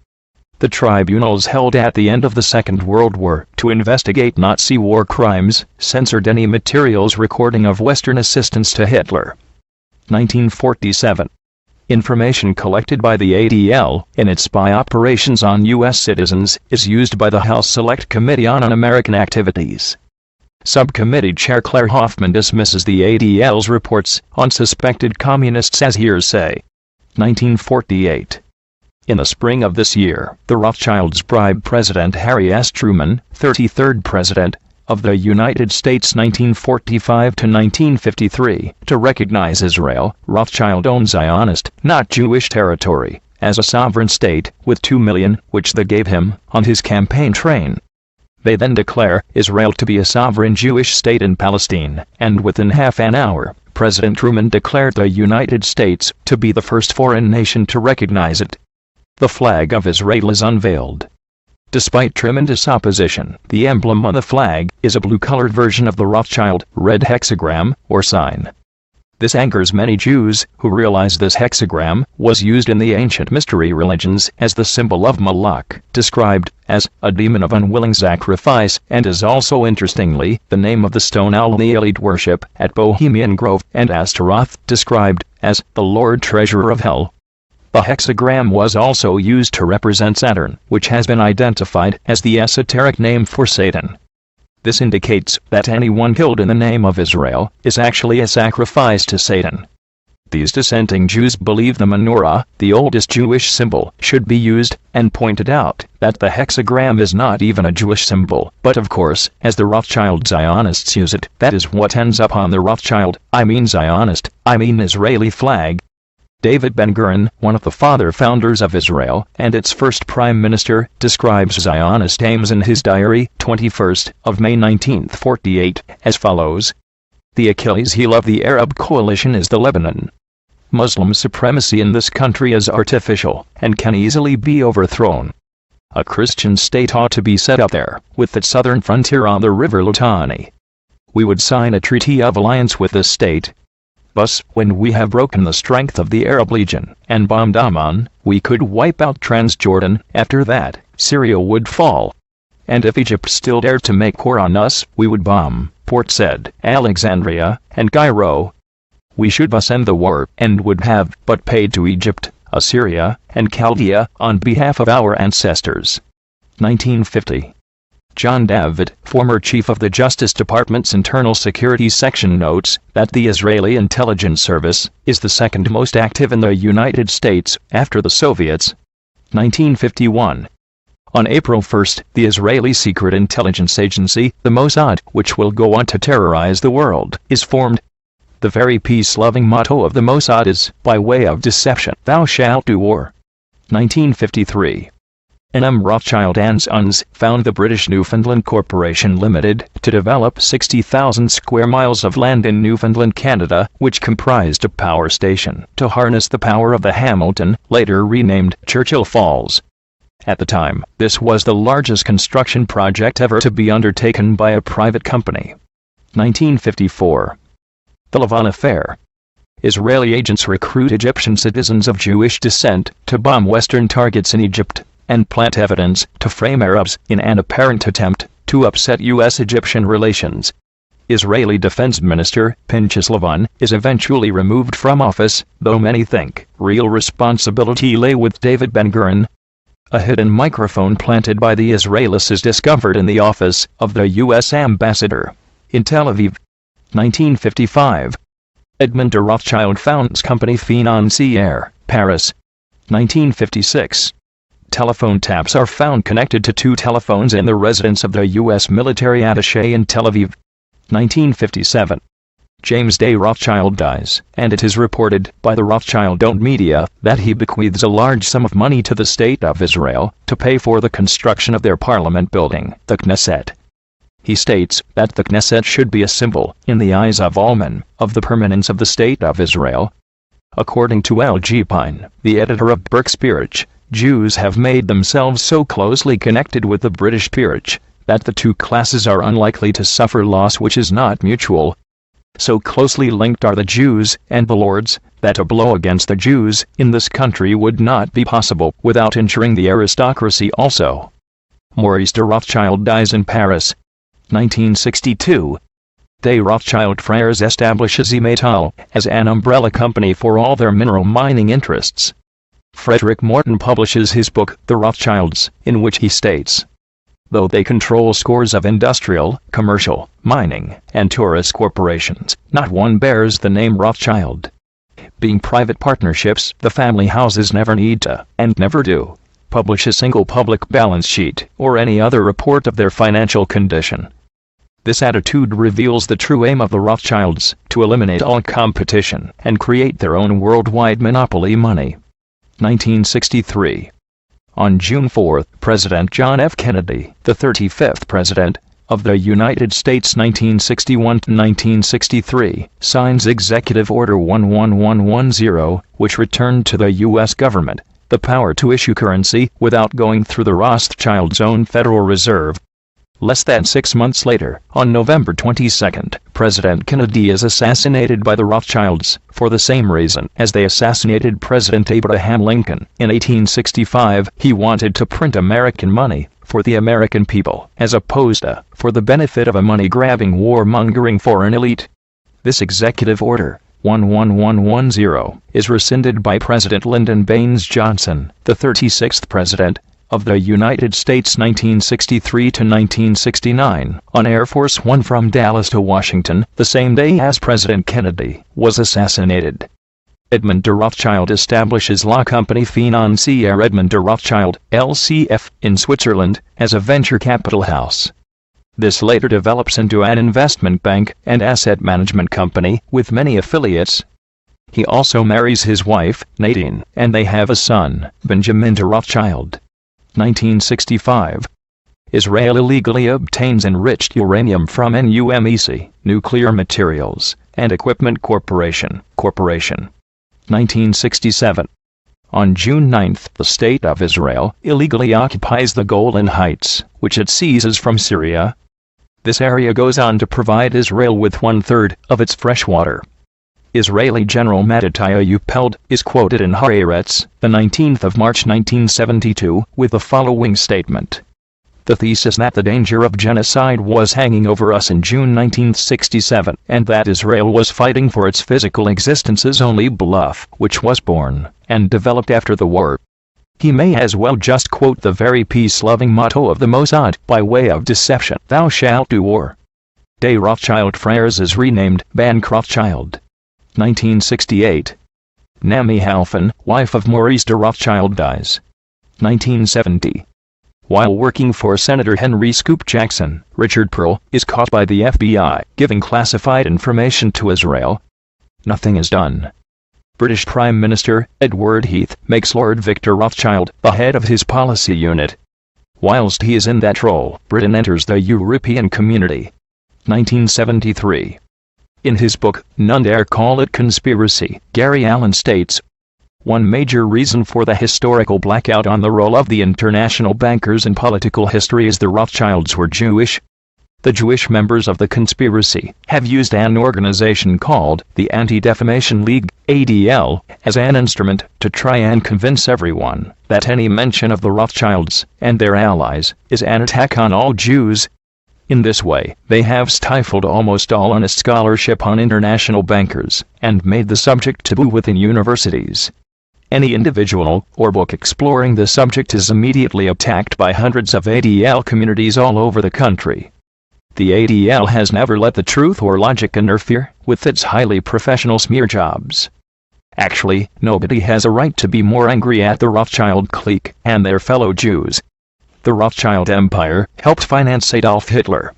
The tribunals held at the end of the Second World War to investigate Nazi war crimes censored any materials recording of Western assistance to Hitler. 1947. Information collected by the ADL in its spy operations on U.S. citizens is used by the House Select Committee on Un-American Activities. Subcommittee Chair Claire Hoffman dismisses the ADL's reports on suspected communists as hearsay. 1948. In the spring of this year, the Rothschilds bribed President Harry S. Truman, 33rd President of the United States 1945 to 1953, to recognize Israel, Rothschild-owned Zionist, not Jewish territory, as a sovereign state, with $2 million, which they gave him, on his campaign train. They then declare Israel to be a sovereign Jewish state in Palestine, and within half an hour, President Truman declared the United States to be the first foreign nation to recognize it. The flag of Israel is unveiled. Despite tremendous opposition, the emblem on the flag is a blue-colored version of the Rothschild red hexagram, or sign. This angers many Jews, who realize this hexagram was used in the ancient mystery religions as the symbol of Moloch, described as a demon of unwilling sacrifice, and is also interestingly the name of the stone owl in the elite worship at Bohemian Grove, and Astaroth, described as the Lord Treasurer of Hell. The hexagram was also used to represent Saturn, which has been identified as the esoteric name for Satan. This indicates that anyone killed in the name of Israel is actually a sacrifice to Satan. These dissenting Jews believe the menorah, the oldest Jewish symbol, should be used, and pointed out that the hexagram is not even a Jewish symbol, but of course, as the Rothschild Zionists use it, that is what ends up on the Rothschild, Zionist, Israeli flag. David Ben-Gurion, one of the founders of Israel, and its first prime minister, describes Zionist aims in his diary, 21st of May 1948, as follows. The Achilles heel of the Arab coalition is the Lebanon. Muslim supremacy in this country is artificial, and can easily be overthrown. A Christian state ought to be set up there, with its southern frontier on the river Litani. We would sign a treaty of alliance with this state. Thus, when we have broken the strength of the Arab Legion, and bombed Amman, we could wipe out Transjordan. After that, Syria would fall. And if Egypt still dared to make war on us, we would bomb Port Said, Alexandria, and Cairo. We should thus end the war, and would have but paid to Egypt, Assyria, and Chaldea, on behalf of our ancestors. 1950. John David, former chief of the Justice Department's Internal Security Section, notes that the Israeli intelligence service is the second most active in the United States, after the Soviets. 1951. On April 1, the Israeli secret intelligence agency, the Mossad, which will go on to terrorize the world, is formed. The very peace-loving motto of the Mossad is, by way of deception, thou shalt do war. 1953. N.M. Rothschild and Sons found the British Newfoundland Corporation Limited to develop 60,000 square miles of land in Newfoundland, Canada, which comprised a power station to harness the power of the Hamilton, later renamed Churchill Falls. At the time, this was the largest construction project ever to be undertaken by a private company. 1954. The Lavon Affair. Israeli agents recruit Egyptian citizens of Jewish descent to bomb Western targets in Egypt and plant evidence to frame Arabs in an apparent attempt to upset U.S.-Egyptian relations. Israeli Defense Minister Pinchas Lavon is eventually removed from office, though many think real responsibility lay with David Ben-Gurion. A hidden microphone planted by the Israelis is discovered in the office of the U.S. ambassador in Tel Aviv. 1955. Edmond de Rothschild founds Compagnie Financière, Paris. 1956. Telephone taps are found connected to two telephones in the residence of the U.S. military attaché in Tel Aviv. 1957. James Day Rothschild dies, and it is reported by the Rothschild-owned media that he bequeaths a large sum of money to the State of Israel to pay for the construction of their parliament building, the Knesset. He states that the Knesset should be a symbol, in the eyes of all men, of the permanence of the State of Israel. According to L.G. Pine, the editor of Burke's Peerage, Jews have made themselves so closely connected with the British peerage that the two classes are unlikely to suffer loss which is not mutual. So closely linked are the Jews and the lords, that a blow against the Jews in this country would not be possible without injuring the aristocracy also. Maurice de Rothschild dies in Paris. 1962. Des Rothschild Frères establishes Imetal as an umbrella company for all their mineral mining interests. Frederick Morton publishes his book, The Rothschilds, in which he states, though they control scores of industrial, commercial, mining, and tourist corporations, not one bears the name Rothschild. Being private partnerships, the family houses never need to, and never do, publish a single public balance sheet or any other report of their financial condition. This attitude reveals the true aim of the Rothschilds, to eliminate all competition and create their own worldwide monopoly money. 1963. On June 4, President John F. Kennedy, the 35th President of the United States 1961-1963, signs Executive Order 11110, which returned to the U.S. government the power to issue currency without going through the Rothschilds' own Federal Reserve. Less than 6 months later, on November 22, President Kennedy is assassinated by the Rothschilds, for the same reason as they assassinated President Abraham Lincoln. In 1865, he wanted to print American money, for the American people, as opposed to for the benefit of a money-grabbing, warmongering foreign elite. This Executive Order, 11110, is rescinded by President Lyndon Baines Johnson, the 36th President of the United States 1963 to 1969, on Air Force One from Dallas to Washington, the same day as President Kennedy was assassinated. Edmond de Rothschild establishes La Compagnie Financière Edmond de Rothschild, LCF, in Switzerland, as a venture capital house. This later develops into an investment bank and asset management company with many affiliates. He also marries his wife, Nadine, and they have a son, Benjamin de Rothschild. 1965. Israel illegally obtains enriched uranium from NUMEC, Nuclear Materials and Equipment Corporation. 1967. On June 9, the State of Israel illegally occupies the Golan Heights, which it seizes from Syria. This area goes on to provide Israel with 1/3 of its fresh water. Israeli General Mattatyahu Upeld is quoted in Haaretz, the 19th of March 1972, with the following statement. The thesis that the danger of genocide was hanging over us in June 1967, and that Israel was fighting for its physical existence is only bluff, which was born and developed after the war. He may as well just quote the very peace-loving motto of the Mossad, by way of deception, "Thou shalt do war." Des Rothschild Frères is renamed Bank Rothschild. 1968. Naomi Halfon, wife of Maurice de Rothschild, dies. 1970. While working for Senator Henry Scoop Jackson, Richard Pearl is caught by the FBI, giving classified information to Israel. Nothing is done. British Prime Minister Edward Heath makes Lord Victor Rothschild the head of his policy unit. Whilst he is in that role, Britain enters the European Community. 1973. In his book, None Dare Call It Conspiracy, Gary Allen states, one major reason for the historical blackout on the role of the international bankers in political history is the Rothschilds were Jewish. The Jewish members of the conspiracy have used an organization called the Anti-Defamation League, ADL, as an instrument to try and convince everyone that any mention of the Rothschilds and their allies is an attack on all Jews. In this way, they have stifled almost all honest scholarship on international bankers and made the subject taboo within universities. Any individual or book exploring the subject is immediately attacked by hundreds of ADL communities all over the country. The ADL has never let the truth or logic interfere with its highly professional smear jobs. Actually, nobody has a right to be more angry at the Rothschild clique and their fellow Jews. The Rothschild Empire helped finance Adolf Hitler.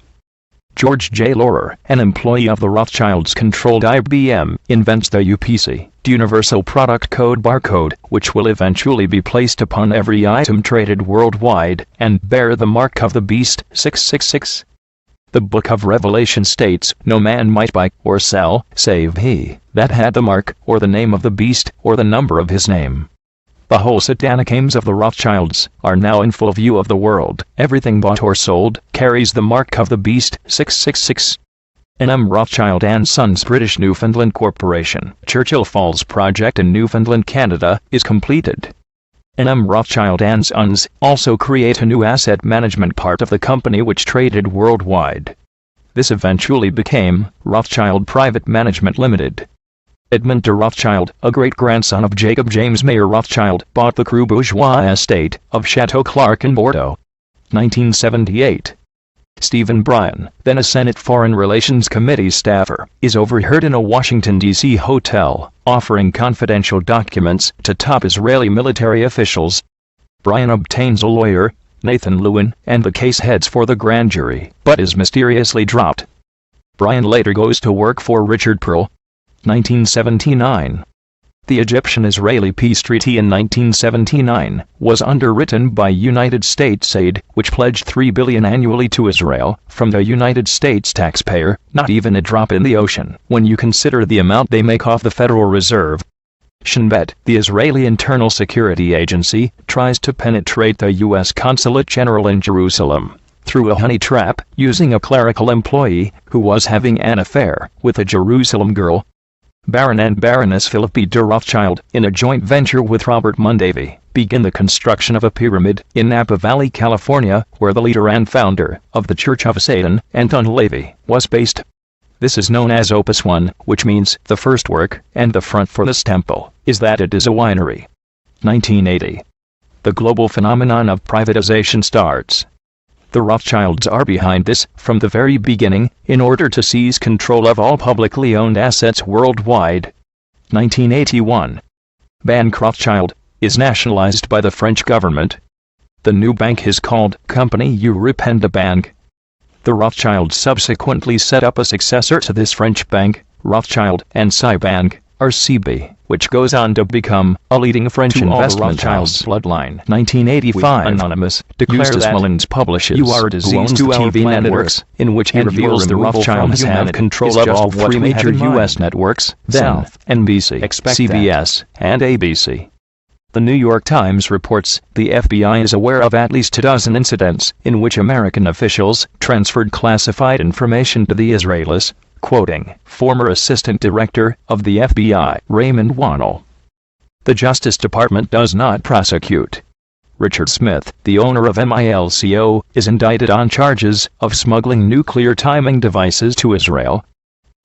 George J. Laurer, an employee of the Rothschilds, controlled IBM, invents the UPC, Universal Product Code barcode, which will eventually be placed upon every item traded worldwide and bear the mark of the beast, 666. The Book of Revelation states, no man might buy or sell, save he that had the mark, or the name of the beast, or the number of his name. The whole satanic aims of the Rothschilds are now in full view of the world. Everything bought or sold carries the mark of the beast, 666. N.M. Rothschild and Sons British Newfoundland Corporation, Churchill Falls project in Newfoundland, Canada, is completed. N.M. Rothschild and Sons also create a new asset management part of the company which traded worldwide. This eventually became Rothschild Private Management Limited. Edmund de Rothschild, a great-grandson of Jacob James Mayer Rothschild, bought the Cru Bourgeois estate of Chateau Clark in Bordeaux. 1978. Stephen Bryan, then a Senate Foreign Relations Committee staffer, is overheard in a Washington, D.C. hotel, offering confidential documents to top Israeli military officials. Bryan obtains a lawyer, Nathan Lewin, and the case heads for the grand jury, but is mysteriously dropped. Bryan later goes to work for Richard Pearl. 1979. The Egyptian-Israeli peace treaty in 1979 was underwritten by United States aid, which pledged $3 billion annually to Israel from the United States taxpayer, not even a drop in the ocean when you consider the amount they make off the Federal Reserve. Shin Bet, the Israeli Internal Security Agency, tries to penetrate the U.S. Consulate General in Jerusalem through a honey trap using a clerical employee who was having an affair with a Jerusalem girl. Baron and Baroness Philip B. de Rothschild, in a joint venture with Robert Mundavy, begin the construction of a pyramid in Napa Valley, California, where the leader and founder of the Church of Satan, Anton LaVey, was based. This is known as Opus 1, which means the first work, and the front for this temple is that it is a winery. 1980. The global phenomenon of privatization starts. The Rothschilds are behind this from the very beginning, in order to seize control of all publicly owned assets worldwide. 1981. Bank Rothschild is nationalized by the French government. The new bank is called Compagnie Européenne de Banque. The Rothschilds subsequently set up a successor to this French bank, Rothschild and Cie Bank, RCB, which goes on to become a leading French investment house. Bloodline. 1985. Anonymous declares that Mullins publishes who owns the TV networks, in which he reveals the Rothschilds have control of all three major U.S. networks, then NBC, CBS, and ABC. The New York Times reports the FBI is aware of at least 24 incidents in which American officials transferred classified information to the Israelis, quoting former Assistant Director of the FBI, Raymond Wannell. The Justice Department does not prosecute. Richard Smith, the owner of MILCO, is indicted on charges of smuggling nuclear timing devices to Israel.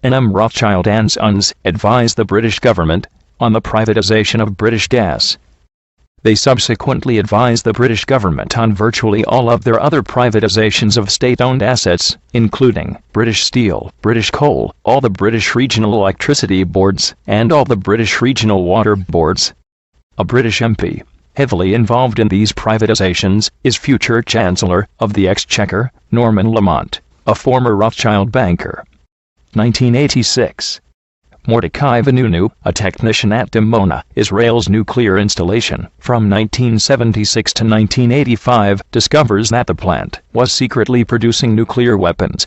N.M. Rothschild and Sons advised the British government on the privatization of British gas. They subsequently advised the British government on virtually all of their other privatizations of state-owned assets, including British Steel, British Coal, all the British Regional Electricity Boards, and all the British Regional Water Boards. A British MP, heavily involved in these privatizations, is future Chancellor of the Exchequer, Norman Lamont, a former Rothschild banker. 1986. Mordecai Vanunu, a technician at Dimona, Israel's nuclear installation, from 1976 to 1985, discovers that the plant was secretly producing nuclear weapons.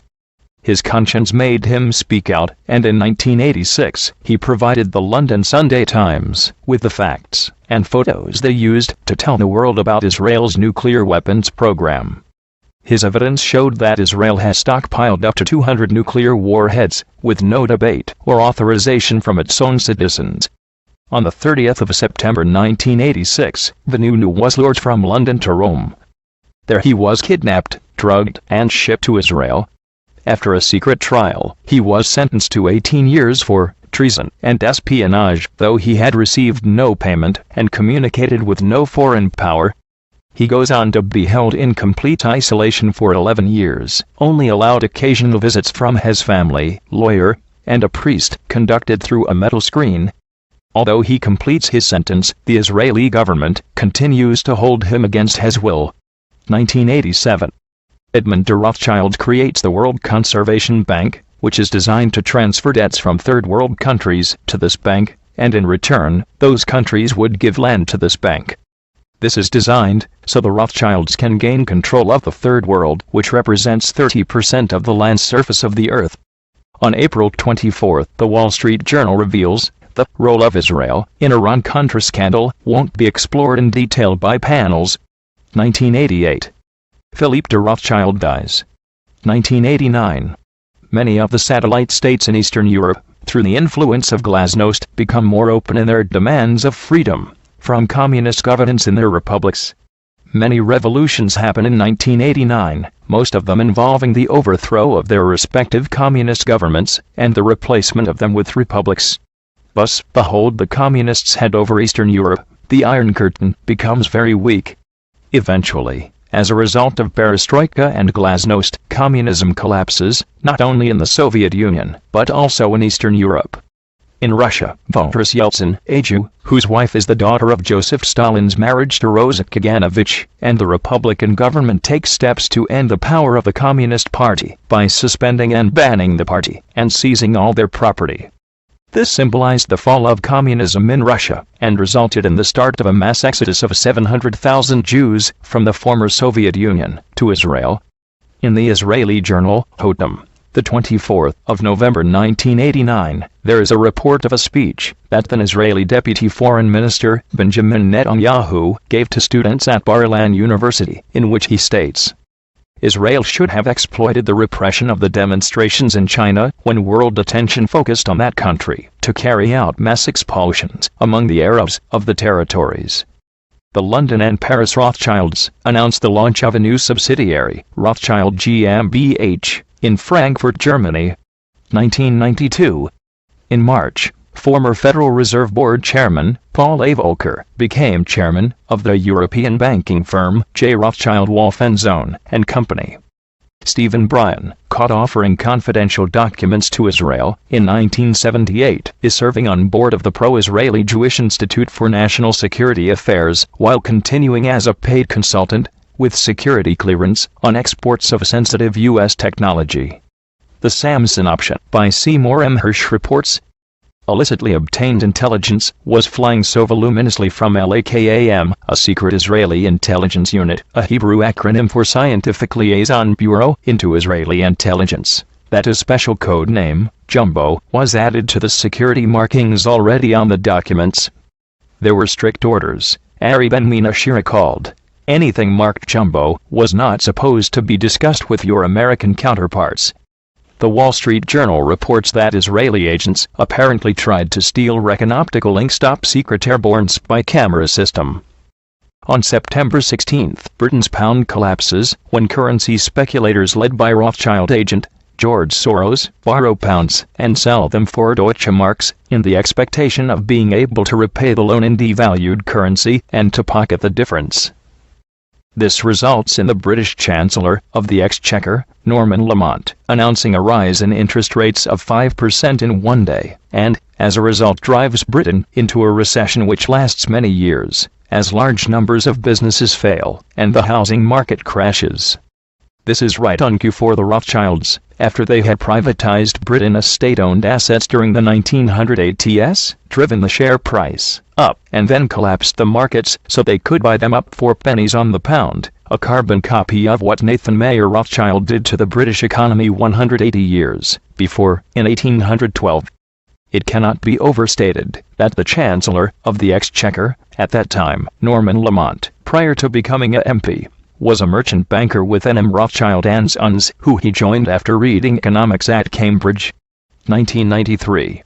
His conscience made him speak out, and in 1986, he provided the London Sunday Times with the facts and photos they used to tell the world about Israel's nuclear weapons program. His evidence showed that Israel has stockpiled up to 200 nuclear warheads, with no debate or authorization from its own citizens. On the 30th of September 1986, Vanunu was lured from London to Rome. There he was kidnapped, drugged, and shipped to Israel. After a secret trial, he was sentenced to 18 years for treason and espionage, though he had received no payment and communicated with no foreign power. He goes on to be held in complete isolation for 11 years, only allowed occasional visits from his family, lawyer, and a priest, conducted through a metal screen. Although he completes his sentence, the Israeli government continues to hold him against his will. 1987. Edmund de Rothschild creates the World Conservation Bank, which is designed to transfer debts from third world countries to this bank, and in return, those countries would give land to this bank. This is designed so the Rothschilds can gain control of the third world, which represents 30% of the land surface of the earth. On April 24, the Wall Street Journal reveals the role of Israel in Iran-Contra scandal won't be explored in detail by panels. 1988. Philippe de Rothschild dies. 1989. Many of the satellite states in Eastern Europe, through the influence of glasnost, become more open in their demands of freedom from communist governance in their republics. Many revolutions happen in 1989, most of them involving the overthrow of their respective communist governments and the replacement of them with republics. Thus, behold, the communists head over Eastern Europe, the Iron Curtain becomes very weak. Eventually, as a result of perestroika and glasnost, communism collapses, not only in the Soviet Union, but also in Eastern Europe. In Russia, Boris Yeltsin, a Jew, whose wife is the daughter of Joseph Stalin's marriage to Rosa Kaganovich, and the Republican government take steps to end the power of the Communist Party by suspending and banning the party and seizing all their property. This symbolized the fall of communism in Russia, and resulted in the start of a mass exodus of 700,000 Jews from the former Soviet Union to Israel. In the Israeli journal, Hotam, the 24th of November 1989, there is a report of a speech that then Israeli Deputy Foreign Minister Benjamin Netanyahu gave to students at Bar-Ilan University, in which he states, Israel should have exploited the repression of the demonstrations in China when world attention focused on that country to carry out mass expulsions among the Arabs of the territories. The London and Paris Rothschilds announced the launch of a new subsidiary, Rothschild GmbH, in Frankfurt, Germany. 1992. In March, former Federal Reserve Board Chairman Paul A. Volcker became chairman of the European banking firm J. Rothschild Wolfensohn and Company. Stephen Bryan, caught offering confidential documents to Israel in 1978, is serving on board of the pro-Israeli Jewish Institute for National Security Affairs while continuing as a paid consultant with security clearance on exports of sensitive U.S. technology. The Samson Option by Seymour M. Hersh reports, illicitly obtained intelligence was flying so voluminously from LAKAM, a secret Israeli intelligence unit, a Hebrew acronym for Scientific Liaison Bureau, into Israeli intelligence, that a special code name, Jumbo, was added to the security markings already on the documents. There were strict orders, Ari Ben-Menashe recalled. Anything marked Jumbo was not supposed to be discussed with your American counterparts. The Wall Street Journal reports that Israeli agents apparently tried to steal Recon Optical Link's top-secret airborne spy camera system. On September 16, Britain's pound collapses when currency speculators led by Rothschild agent George Soros borrow pounds and sell them for Deutsche Marks, in the expectation of being able to repay the loan in devalued currency and to pocket the difference. This results in the British Chancellor of the Exchequer, Norman Lamont, announcing a rise in interest rates of 5% in one day, and, as a result, drives Britain into a recession which lasts many years, as large numbers of businesses fail, and the housing market crashes. This is right on cue for the Rothschilds, after they had privatized Britain's state-owned assets during the 1980s, driven the share price up, and then collapsed the markets so they could buy them up for pennies on the pound, a carbon copy of what Nathan Mayer Rothschild did to the British economy 180 years before, in 1812. It cannot be overstated that the Chancellor of the Exchequer, at that time, Norman Lamont, prior to becoming a MP, was a merchant banker with N.M. Rothschild and Sons, who he joined after reading economics at Cambridge. 1993.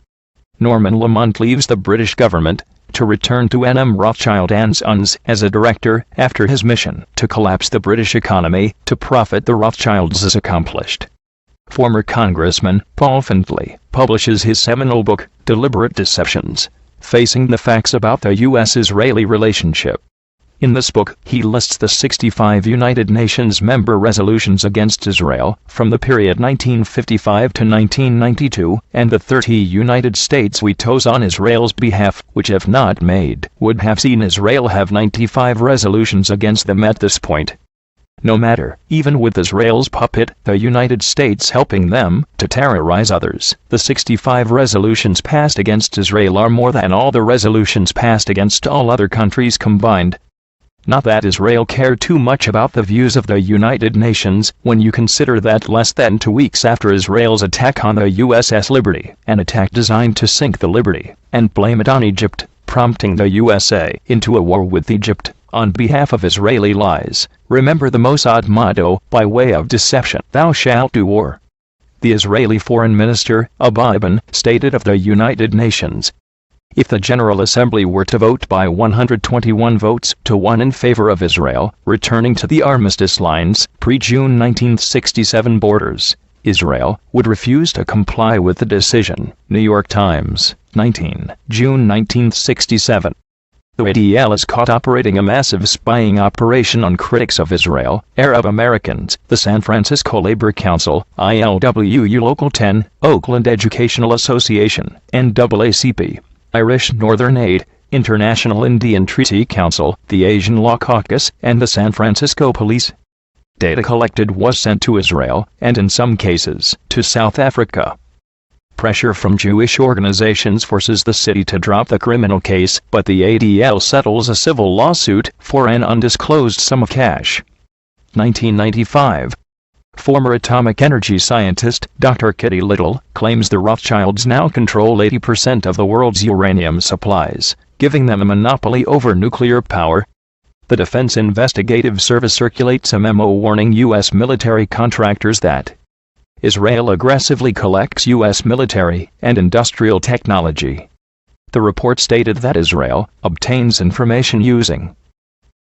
Norman Lamont leaves the British government to return to N.M. Rothschild and Sons as a director after his mission to collapse the British economy to profit the Rothschilds is accomplished. Former Congressman Paul Findlay publishes his seminal book, Deliberate Deceptions, Facing the Facts About the U.S.-Israeli Relationship. In this book, he lists the 65 United Nations member resolutions against Israel from the period 1955 to 1992, and the 30 United States vetoes on Israel's behalf, which if not made, would have seen Israel have 95 resolutions against them at this point. No matter, even with Israel's puppet, the United States helping them to terrorize others, the 65 resolutions passed against Israel are more than all the resolutions passed against all other countries combined. Not that Israel cared too much about the views of the United Nations, when you consider that less than 2 weeks after Israel's attack on the USS Liberty, an attack designed to sink the Liberty, and blame it on Egypt, prompting the USA into a war with Egypt, on behalf of Israeli lies, remember the Mossad motto, by way of deception, thou shalt do war. The Israeli Foreign Minister, Abba Eban, stated of the United Nations, if the General Assembly were to vote by 121 votes to 1 in favor of Israel, returning to the armistice lines, pre-June 1967 borders, Israel would refuse to comply with the decision. New York Times, 19 June 1967. The ADL is caught operating a massive spying operation on critics of Israel, Arab Americans, the San Francisco Labor Council, ILWU Local 10, Oakland Educational Association, NAACP. Irish Northern Aid, International Indian Treaty Council, the Asian Law Caucus, and the San Francisco Police. Data collected was sent to Israel, and in some cases, to South Africa. Pressure from Jewish organizations forces the city to drop the criminal case, but the ADL settles a civil lawsuit for an undisclosed sum of cash. 1995. Former atomic energy scientist Dr. Kitty Little claims the Rothschilds now control 80% of the world's uranium supplies, giving them a monopoly over nuclear power. The Defense Investigative Service circulates a memo warning U.S. military contractors that Israel aggressively collects U.S. military and industrial technology. The report stated that Israel obtains information using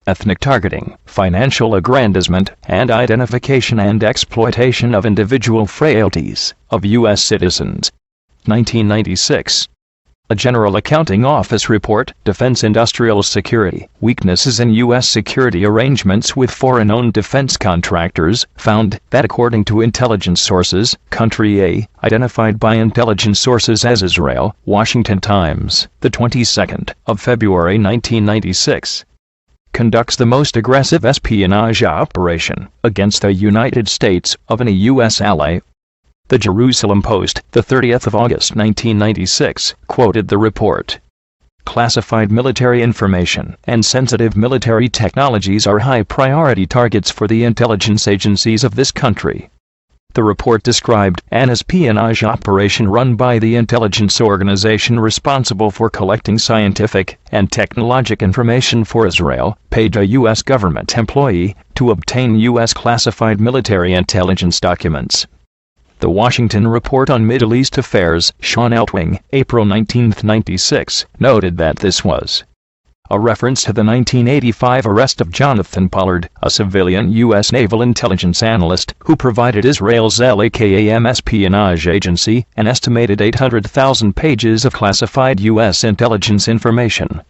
ethnic targeting, financial aggrandizement, and identification and exploitation of individual frailties of U.S. citizens. 1996. A General Accounting Office report, Defense Industrial Security, Weaknesses in U.S. Security Arrangements with Foreign-Owned Defense Contractors, found that according to intelligence sources, Country A, identified by intelligence sources as Israel, Washington Times, the 22nd of February 1996, conducts the most aggressive espionage operation against the United States of any U.S. ally. The Jerusalem Post, the 30th of August 1996, quoted the report. Classified military information and sensitive military technologies are high-priority targets for the intelligence agencies of this country. The report described an espionage operation run by the intelligence organization responsible for collecting scientific and technological information for Israel, paid a U.S. government employee to obtain U.S. classified military intelligence documents. The Washington Report on Middle East Affairs, Sean Eltwing, April 19, 1996, noted that this was a reference to the 1985 arrest of Jonathan Pollard, a civilian U.S. naval intelligence analyst who provided Israel's LAKAM espionage agency an estimated 800,000 pages of classified U.S. intelligence information.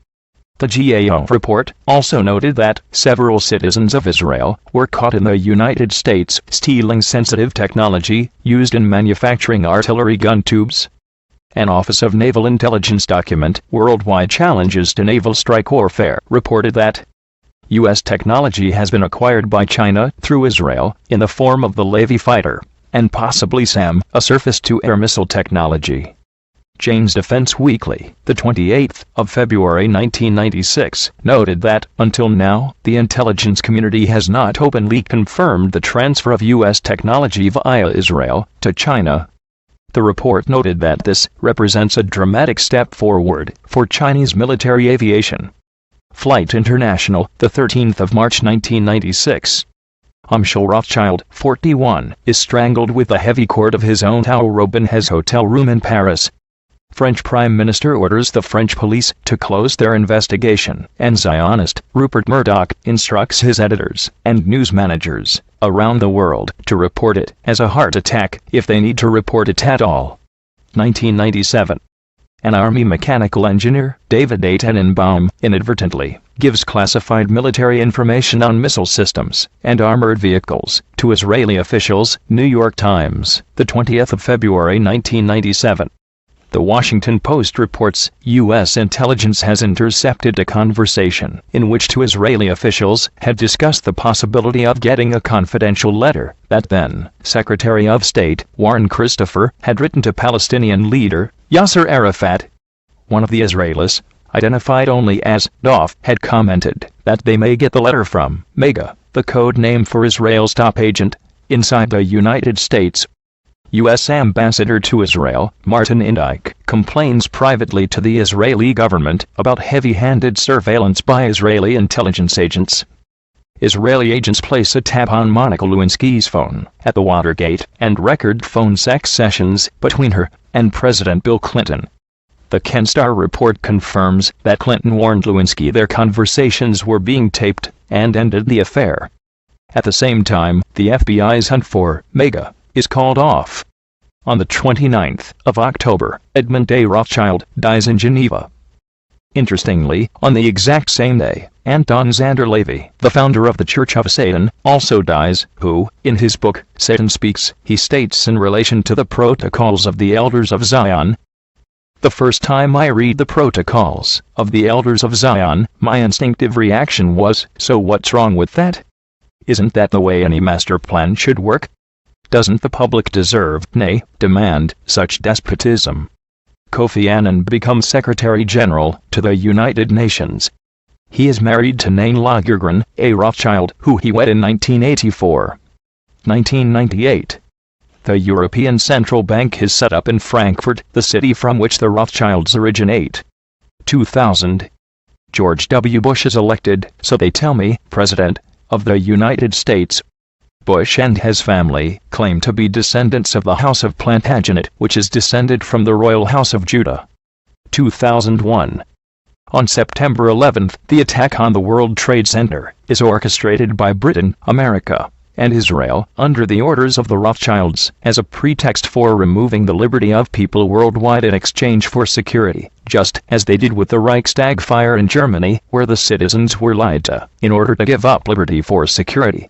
The GAO report also noted that several citizens of Israel were caught in the United States stealing sensitive technology used in manufacturing artillery gun tubes. An Office of Naval Intelligence document, Worldwide Challenges to Naval Strike Warfare, reported that U.S. technology has been acquired by China through Israel in the form of the Levi fighter, and possibly SAM, a surface-to-air missile technology. Jane's Defense Weekly, the 28th of February 1996, noted that, until now, the intelligence community has not openly confirmed the transfer of U.S. technology via Israel to China. The report noted that this represents a dramatic step forward for Chinese military aviation. Flight International, the 13th of March 1996. Rothschild, 41, is strangled with a heavy cord of his own rope in his hotel room in Paris. French Prime Minister orders the French police to close their investigation, and Zionist Rupert Murdoch instructs his editors and news managers around the world to report it as a heart attack if they need to report it at all. 1997. An Army mechanical engineer, David A. Tenenbaum, inadvertently gives classified military information on missile systems and armored vehicles to Israeli officials. New York Times, the 20th of February 1997. The Washington Post reports, U.S. intelligence has intercepted a conversation in which two Israeli officials had discussed the possibility of getting a confidential letter that then Secretary of State Warren Christopher had written to Palestinian leader Yasser Arafat. One of the Israelis, identified only as Dov, had commented that they may get the letter from Mega, the code name for Israel's top agent inside the United States. U.S. Ambassador to Israel, Martin Indyk, complains privately to the Israeli government about heavy-handed surveillance by Israeli intelligence agents. Israeli agents place a tap on Monica Lewinsky's phone at the Watergate and record phone sex sessions between her and President Bill Clinton. The Ken Starr report confirms that Clinton warned Lewinsky their conversations were being taped and ended the affair. At the same time, the FBI's hunt for Mega is called off. On the 29th of October, Edmund A. Rothschild dies in Geneva. Interestingly, on the exact same day, Anton Zander Levy, the founder of the Church of Satan, also dies, who, in his book, Satan Speaks, he states in relation to the Protocols of the Elders of Zion, "The first time I read the Protocols of the Elders of Zion, my instinctive reaction was, so what's wrong with that? Isn't that the way any master plan should work? Doesn't the public deserve, nay, demand, such despotism?" Kofi Annan becomes Secretary General to the United Nations. He is married to Nain Lagergren, a Rothschild, who he wed in 1984. 1998. The European Central Bank is set up in Frankfurt, the city from which the Rothschilds originate. 2000. George W. Bush is elected, so they tell me, President of the United States. Bush and his family claim to be descendants of the House of Plantagenet, which is descended from the Royal House of Judah. 2001. On September 11, the attack on the World Trade Center is orchestrated by Britain, America, and Israel, under the orders of the Rothschilds, as a pretext for removing the liberty of people worldwide in exchange for security, just as they did with the Reichstag fire in Germany, where the citizens were lied to, in order to give up liberty for security.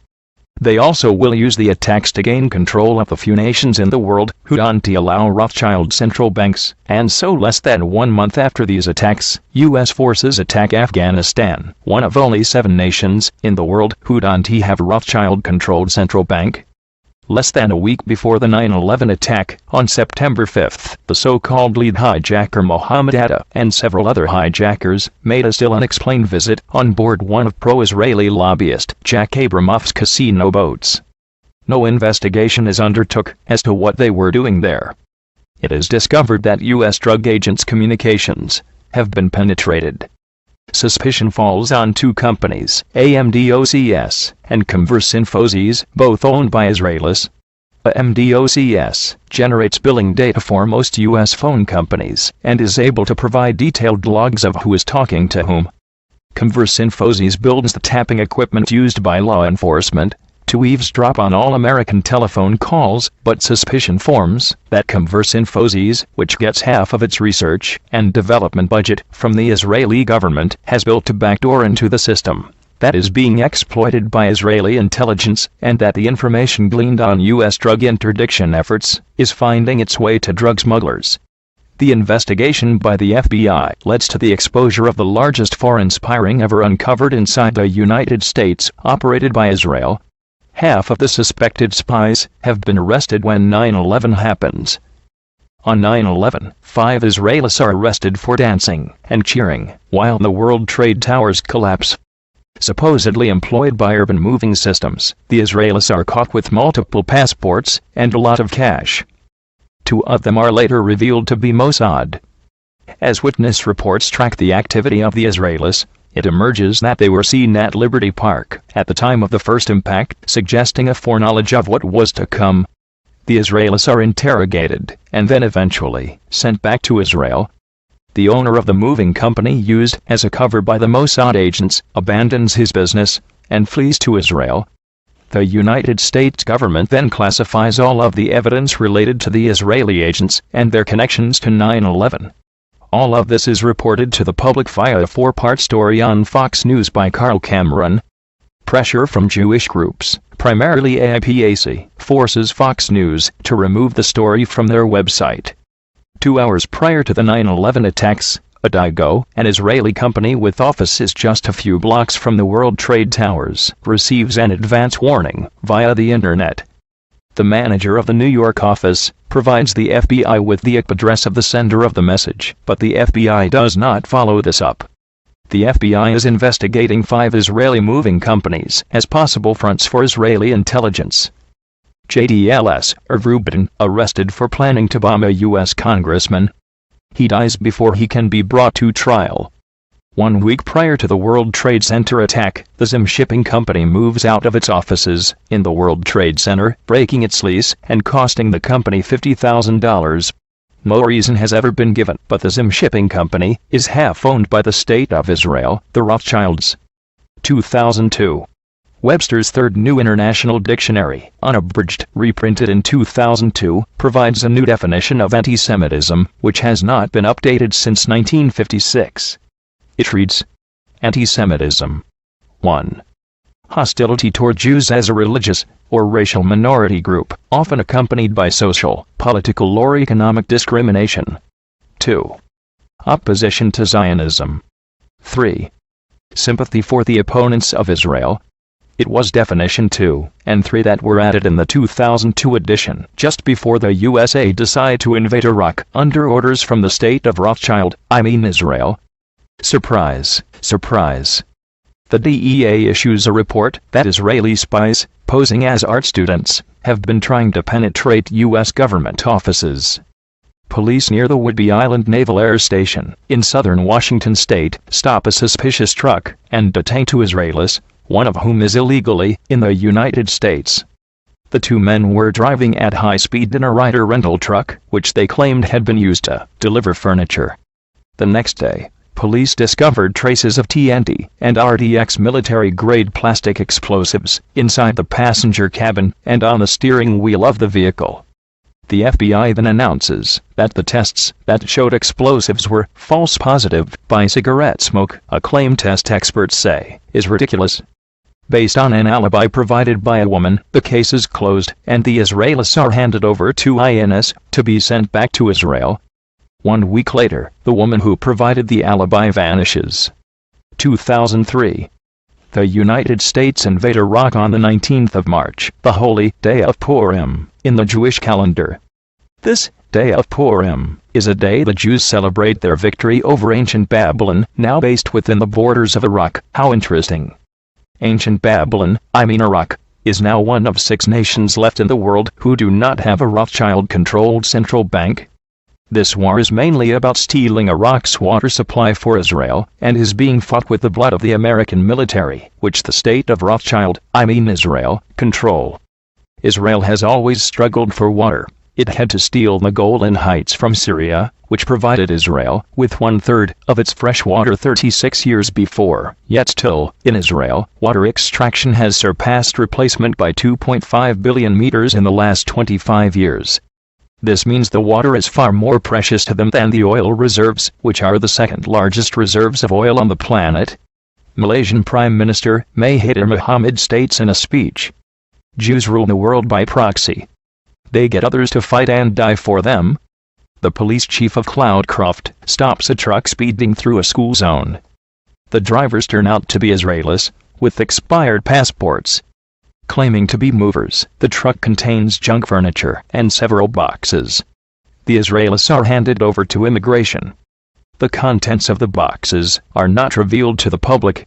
They also will use the attacks to gain control of the few nations in the world who don't allow Rothschild central banks, and so less than 1 month after these attacks, U.S. forces attack Afghanistan, one of only 7 nations in the world who don't have Rothschild-controlled central bank. Less than a week before the 9/11 attack, on September 5, the so-called lead hijacker Mohammed Atta and several other hijackers made a still unexplained visit on board one of pro-Israeli lobbyist Jack Abramoff's casino boats. No investigation is undertook as to what they were doing there. It is discovered that U.S. drug agents' communications have been penetrated. Suspicion falls on 2 companies, AMDOCS and Converse Infosys, both owned by Israelis. AMDOCS generates billing data for most U.S. phone companies and is able to provide detailed logs of who is talking to whom. Converse Infosys builds the tapping equipment used by law enforcement to eavesdrop on all American telephone calls, but suspicion forms that Converse Infosys, which gets half of its research and development budget from the Israeli government, has built a backdoor into the system that is being exploited by Israeli intelligence, and that the information gleaned on U.S. drug interdiction efforts is finding its way to drug smugglers. The investigation by the FBI leads to the exposure of the largest foreign spy ring ever uncovered inside the United States, operated by Israel. Half of the suspected spies have been arrested when 9/11 happens. On 9/11, 5 Israelis are arrested for dancing and cheering while the World Trade Towers collapse. Supposedly employed by Urban Moving Systems, the Israelis are caught with multiple passports and a lot of cash. 2 of them are later revealed to be Mossad. As witness reports track the activity of the Israelis, it emerges that they were seen at Liberty Park at the time of the first impact, suggesting a foreknowledge of what was to come. The Israelis are interrogated, and then eventually sent back to Israel. The owner of the moving company used as a cover by the Mossad agents abandons his business and flees to Israel. The United States government then classifies all of the evidence related to the Israeli agents and their connections to 9/11. All of this is reported to the public via a 4-part story on Fox News by Carl Cameron. Pressure from Jewish groups, primarily AIPAC, forces Fox News to remove the story from their website. 2 hours prior to the 9/11 attacks, Adigo, an Israeli company with offices just a few blocks from the World Trade Towers, receives an advance warning via the internet. The manager of the New York office provides the FBI with the IP address of the sender of the message, but the FBI does not follow this up. The FBI is investigating 5 Israeli moving companies as possible fronts for Israeli intelligence. JDLS, Irv Rubin, arrested for planning to bomb a U.S. congressman. He dies before he can be brought to trial. 1 week prior to the World Trade Center attack, the Zim Shipping Company moves out of its offices in the World Trade Center, breaking its lease and costing the company $50,000. No reason has ever been given, but the Zim Shipping Company is half owned by the State of Israel, the Rothschilds. 2002. Webster's Third New International Dictionary, unabridged, reprinted in 2002, provides a new definition of anti-Semitism, which has not been updated since 1956. It reads: Anti-Semitism. 1. Hostility toward Jews as a religious or racial minority group, often accompanied by social, political or economic discrimination. 2. Opposition to Zionism. 3. Sympathy for the opponents of Israel. It was definition 2 and 3 that were added in the 2002 edition, just before the USA decided to invade Iraq, under orders from the state of Rothschild, Israel. Surprise, surprise. The DEA issues a report that Israeli spies, posing as art students, have been trying to penetrate U.S. government offices. Police near the Whidbey Island Naval Air Station, in southern Washington state, stop a suspicious truck and detain 2 Israelis, one of whom is illegally in the United States. The 2 men were driving at high speed in a Ryder rental truck, which they claimed had been used to deliver furniture. The next day, police discovered traces of TNT and RDX military-grade plastic explosives inside the passenger cabin and on the steering wheel of the vehicle. The FBI then announces that the tests that showed explosives were false positive by cigarette smoke, a claim test experts say is ridiculous. Based on an alibi provided by a woman, the case is closed and the Israelis are handed over to INS to be sent back to Israel. 1 week later, the woman who provided the alibi vanishes. 2003. The United States invade Iraq on the 19th of March, the holy day of Purim, in the Jewish calendar. This day of Purim is a day the Jews celebrate their victory over ancient Babylon, now based within the borders of Iraq. How interesting. Ancient Babylon, Iraq, is now one of 6 nations left in the world who do not have a Rothschild-controlled central bank. This war is mainly about stealing Iraq's water supply for Israel, and is being fought with the blood of the American military, which the state of Rothschild, Israel, control. Israel has always struggled for water. It had to steal the Golan Heights from Syria, which provided Israel with 1/3 of its fresh water 36 years before. Yet still, in Israel, water extraction has surpassed replacement by 2.5 billion meters in the last 25 years. This means the water is far more precious to them than the oil reserves, which are the second largest reserves of oil on the planet. Malaysian Prime Minister Mahathir Mohamad states in a speech, "Jews rule the world by proxy. They get others to fight and die for them. The police chief of Cloudcroft stops a truck speeding through a school zone. The drivers turn out to be Israelis, with expired passports. Claiming to be movers, the truck contains junk furniture and several boxes. The Israelis are handed over to immigration. The contents of the boxes are not revealed to the public.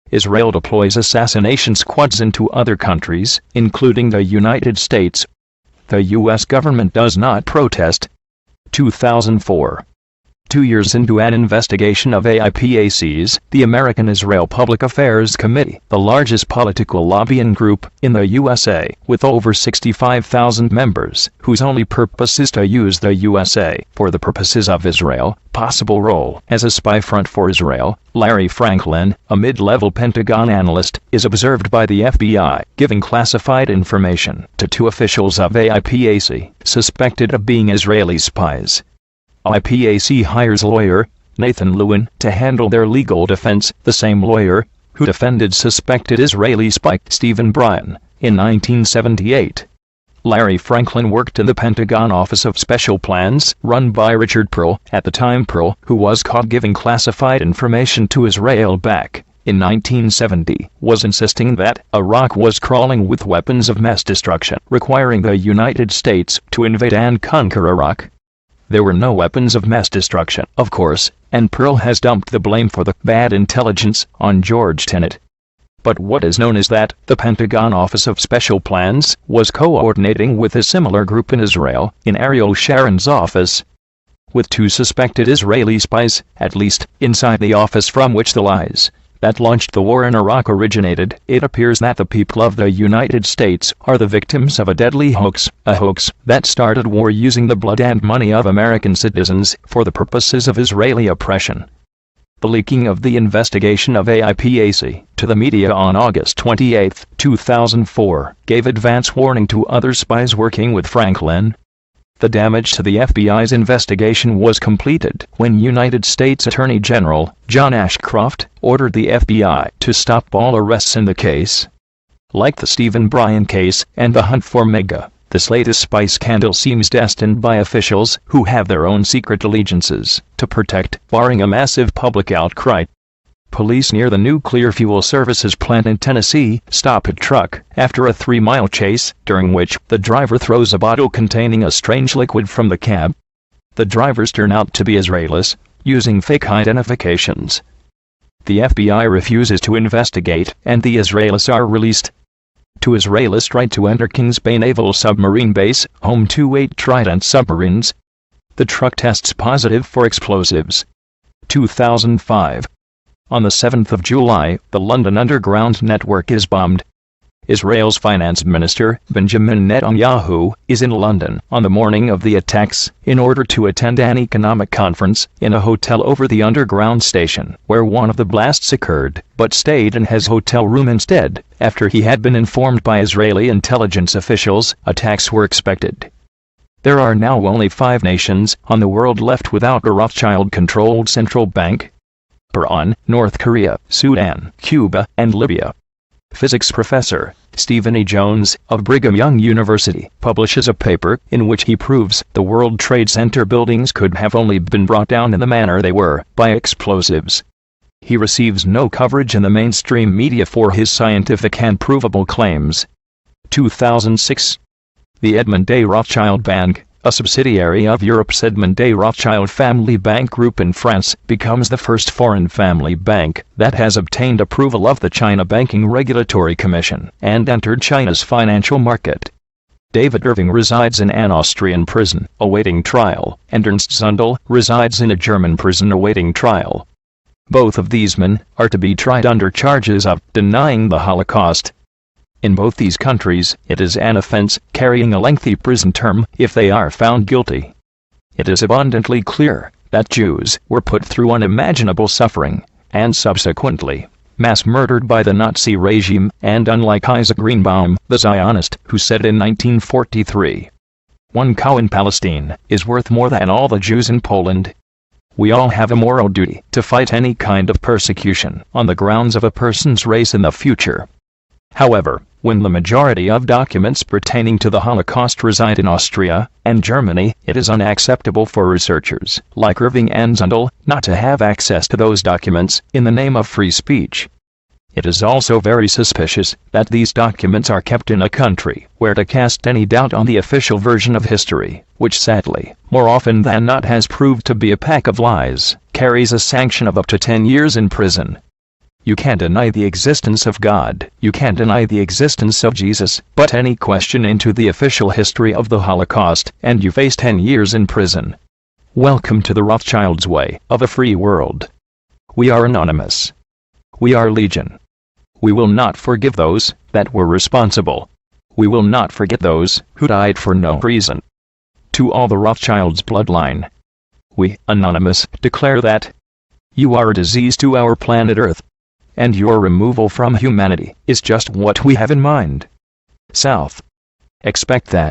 Israel deploys assassination squads into other countries, including the United States. The U.S. government does not protest. 2004. 2 years into an investigation of AIPAC's, the American Israel Public Affairs Committee, the largest political lobbying group in the USA, with over 65,000 members, whose only purpose is to use the USA for the purposes of Israel, possible role as a spy front for Israel. Larry Franklin, a mid-level Pentagon analyst, is observed by the FBI giving classified information to 2 officials of AIPAC, suspected of being Israeli spies. IPAC hires lawyer Nathan Lewin to handle their legal defense, the same lawyer who defended suspected Israeli spy Stephen Bryan in 1978. Larry Franklin worked in the Pentagon Office of Special Plans, run by Richard Perle. At the time, Perle, who was caught giving classified information to Israel back in 1970, was insisting that Iraq was crawling with weapons of mass destruction, requiring the United States to invade and conquer Iraq. There were no weapons of mass destruction, of course, and Perle has dumped the blame for the bad intelligence on George Tenet. But what is known is that the Pentagon Office of Special Plans was coordinating with a similar group in Israel, in Ariel Sharon's office, with 2 suspected Israeli spies, at least, inside the office from which the lies that launched the war in Iraq originated. It appears that the people of the United States are the victims of a deadly hoax, a hoax that started war using the blood and money of American citizens for the purposes of Israeli oppression. The leaking of the investigation of AIPAC to the media on August 28, 2004, gave advance warning to other spies working with Franklin. The damage to the FBI's investigation was completed when United States Attorney General John Ashcroft ordered the FBI to stop all arrests in the case. Like the Stephen Bryan case and the hunt for Mega, this latest spy scandal seems destined by officials who have their own secret allegiances to protect, barring a massive public outcry. Police near the Nuclear Fuel Services plant in Tennessee stop a truck after a 3-mile chase, during which the driver throws a bottle containing a strange liquid from the cab. The drivers turn out to be Israelis, using fake identifications. The FBI refuses to investigate, and the Israelis are released. 2 Israelis tried to enter Kings Bay Naval Submarine Base, home to 8 Trident submarines. The truck tests positive for explosives. 2005. On the 7th of July, the London Underground network is bombed. Israel's finance minister, Benjamin Netanyahu, is in London on the morning of the attacks in order to attend an economic conference in a hotel over the underground station, where one of the blasts occurred, but stayed in his hotel room instead, after he had been informed by Israeli intelligence officials attacks were expected. There are now only 5 nations on the world left without a Rothschild-controlled central bank: Iran, North Korea, Sudan, Cuba, and Libya. Physics professor Stephen E. Jones of Brigham Young University publishes a paper in which he proves the World Trade Center buildings could have only been brought down in the manner they were, by explosives. He receives no coverage in the mainstream media for his scientific and provable claims. 2006. The Edmond de Rothschild Bank, a subsidiary of Europe's Edmond de Rothschild Family Bank Group in France, becomes the first foreign family bank that has obtained approval of the China Banking Regulatory Commission and entered China's financial market. David Irving resides in an Austrian prison, awaiting trial, and Ernst Zundel resides in a German prison awaiting trial. Both of these men are to be tried under charges of denying the Holocaust. In both these countries, it is an offense carrying a lengthy prison term if they are found guilty. It is abundantly clear that Jews were put through unimaginable suffering, and subsequently mass murdered by the Nazi regime, and unlike Isaac Greenbaum, the Zionist, who said in 1943, "One cow in Palestine is worth more than all the Jews in Poland." We all have a moral duty to fight any kind of persecution on the grounds of a person's race in the future. However, When the majority of documents pertaining to the Holocaust reside in Austria and Germany, it is unacceptable for researchers like Irving and Zundel not to have access to those documents in the name of free speech. It is also very suspicious that these documents are kept in a country where to cast any doubt on the official version of history, which sadly, more often than not has proved to be a pack of lies, carries a sanction of up to 10 years in prison. You can't deny the existence of God, you can't deny the existence of Jesus, but any question into the official history of the Holocaust, and you face 10 years in prison. Welcome to the Rothschilds way of a free world. We are anonymous. We are legion. We will not forgive those that were responsible. We will not forget those who died for no reason. To all the Rothschilds bloodline, we, anonymous, declare that you are a disease to our planet Earth, and your removal from humanity is just what we have in mind. South. Expect that.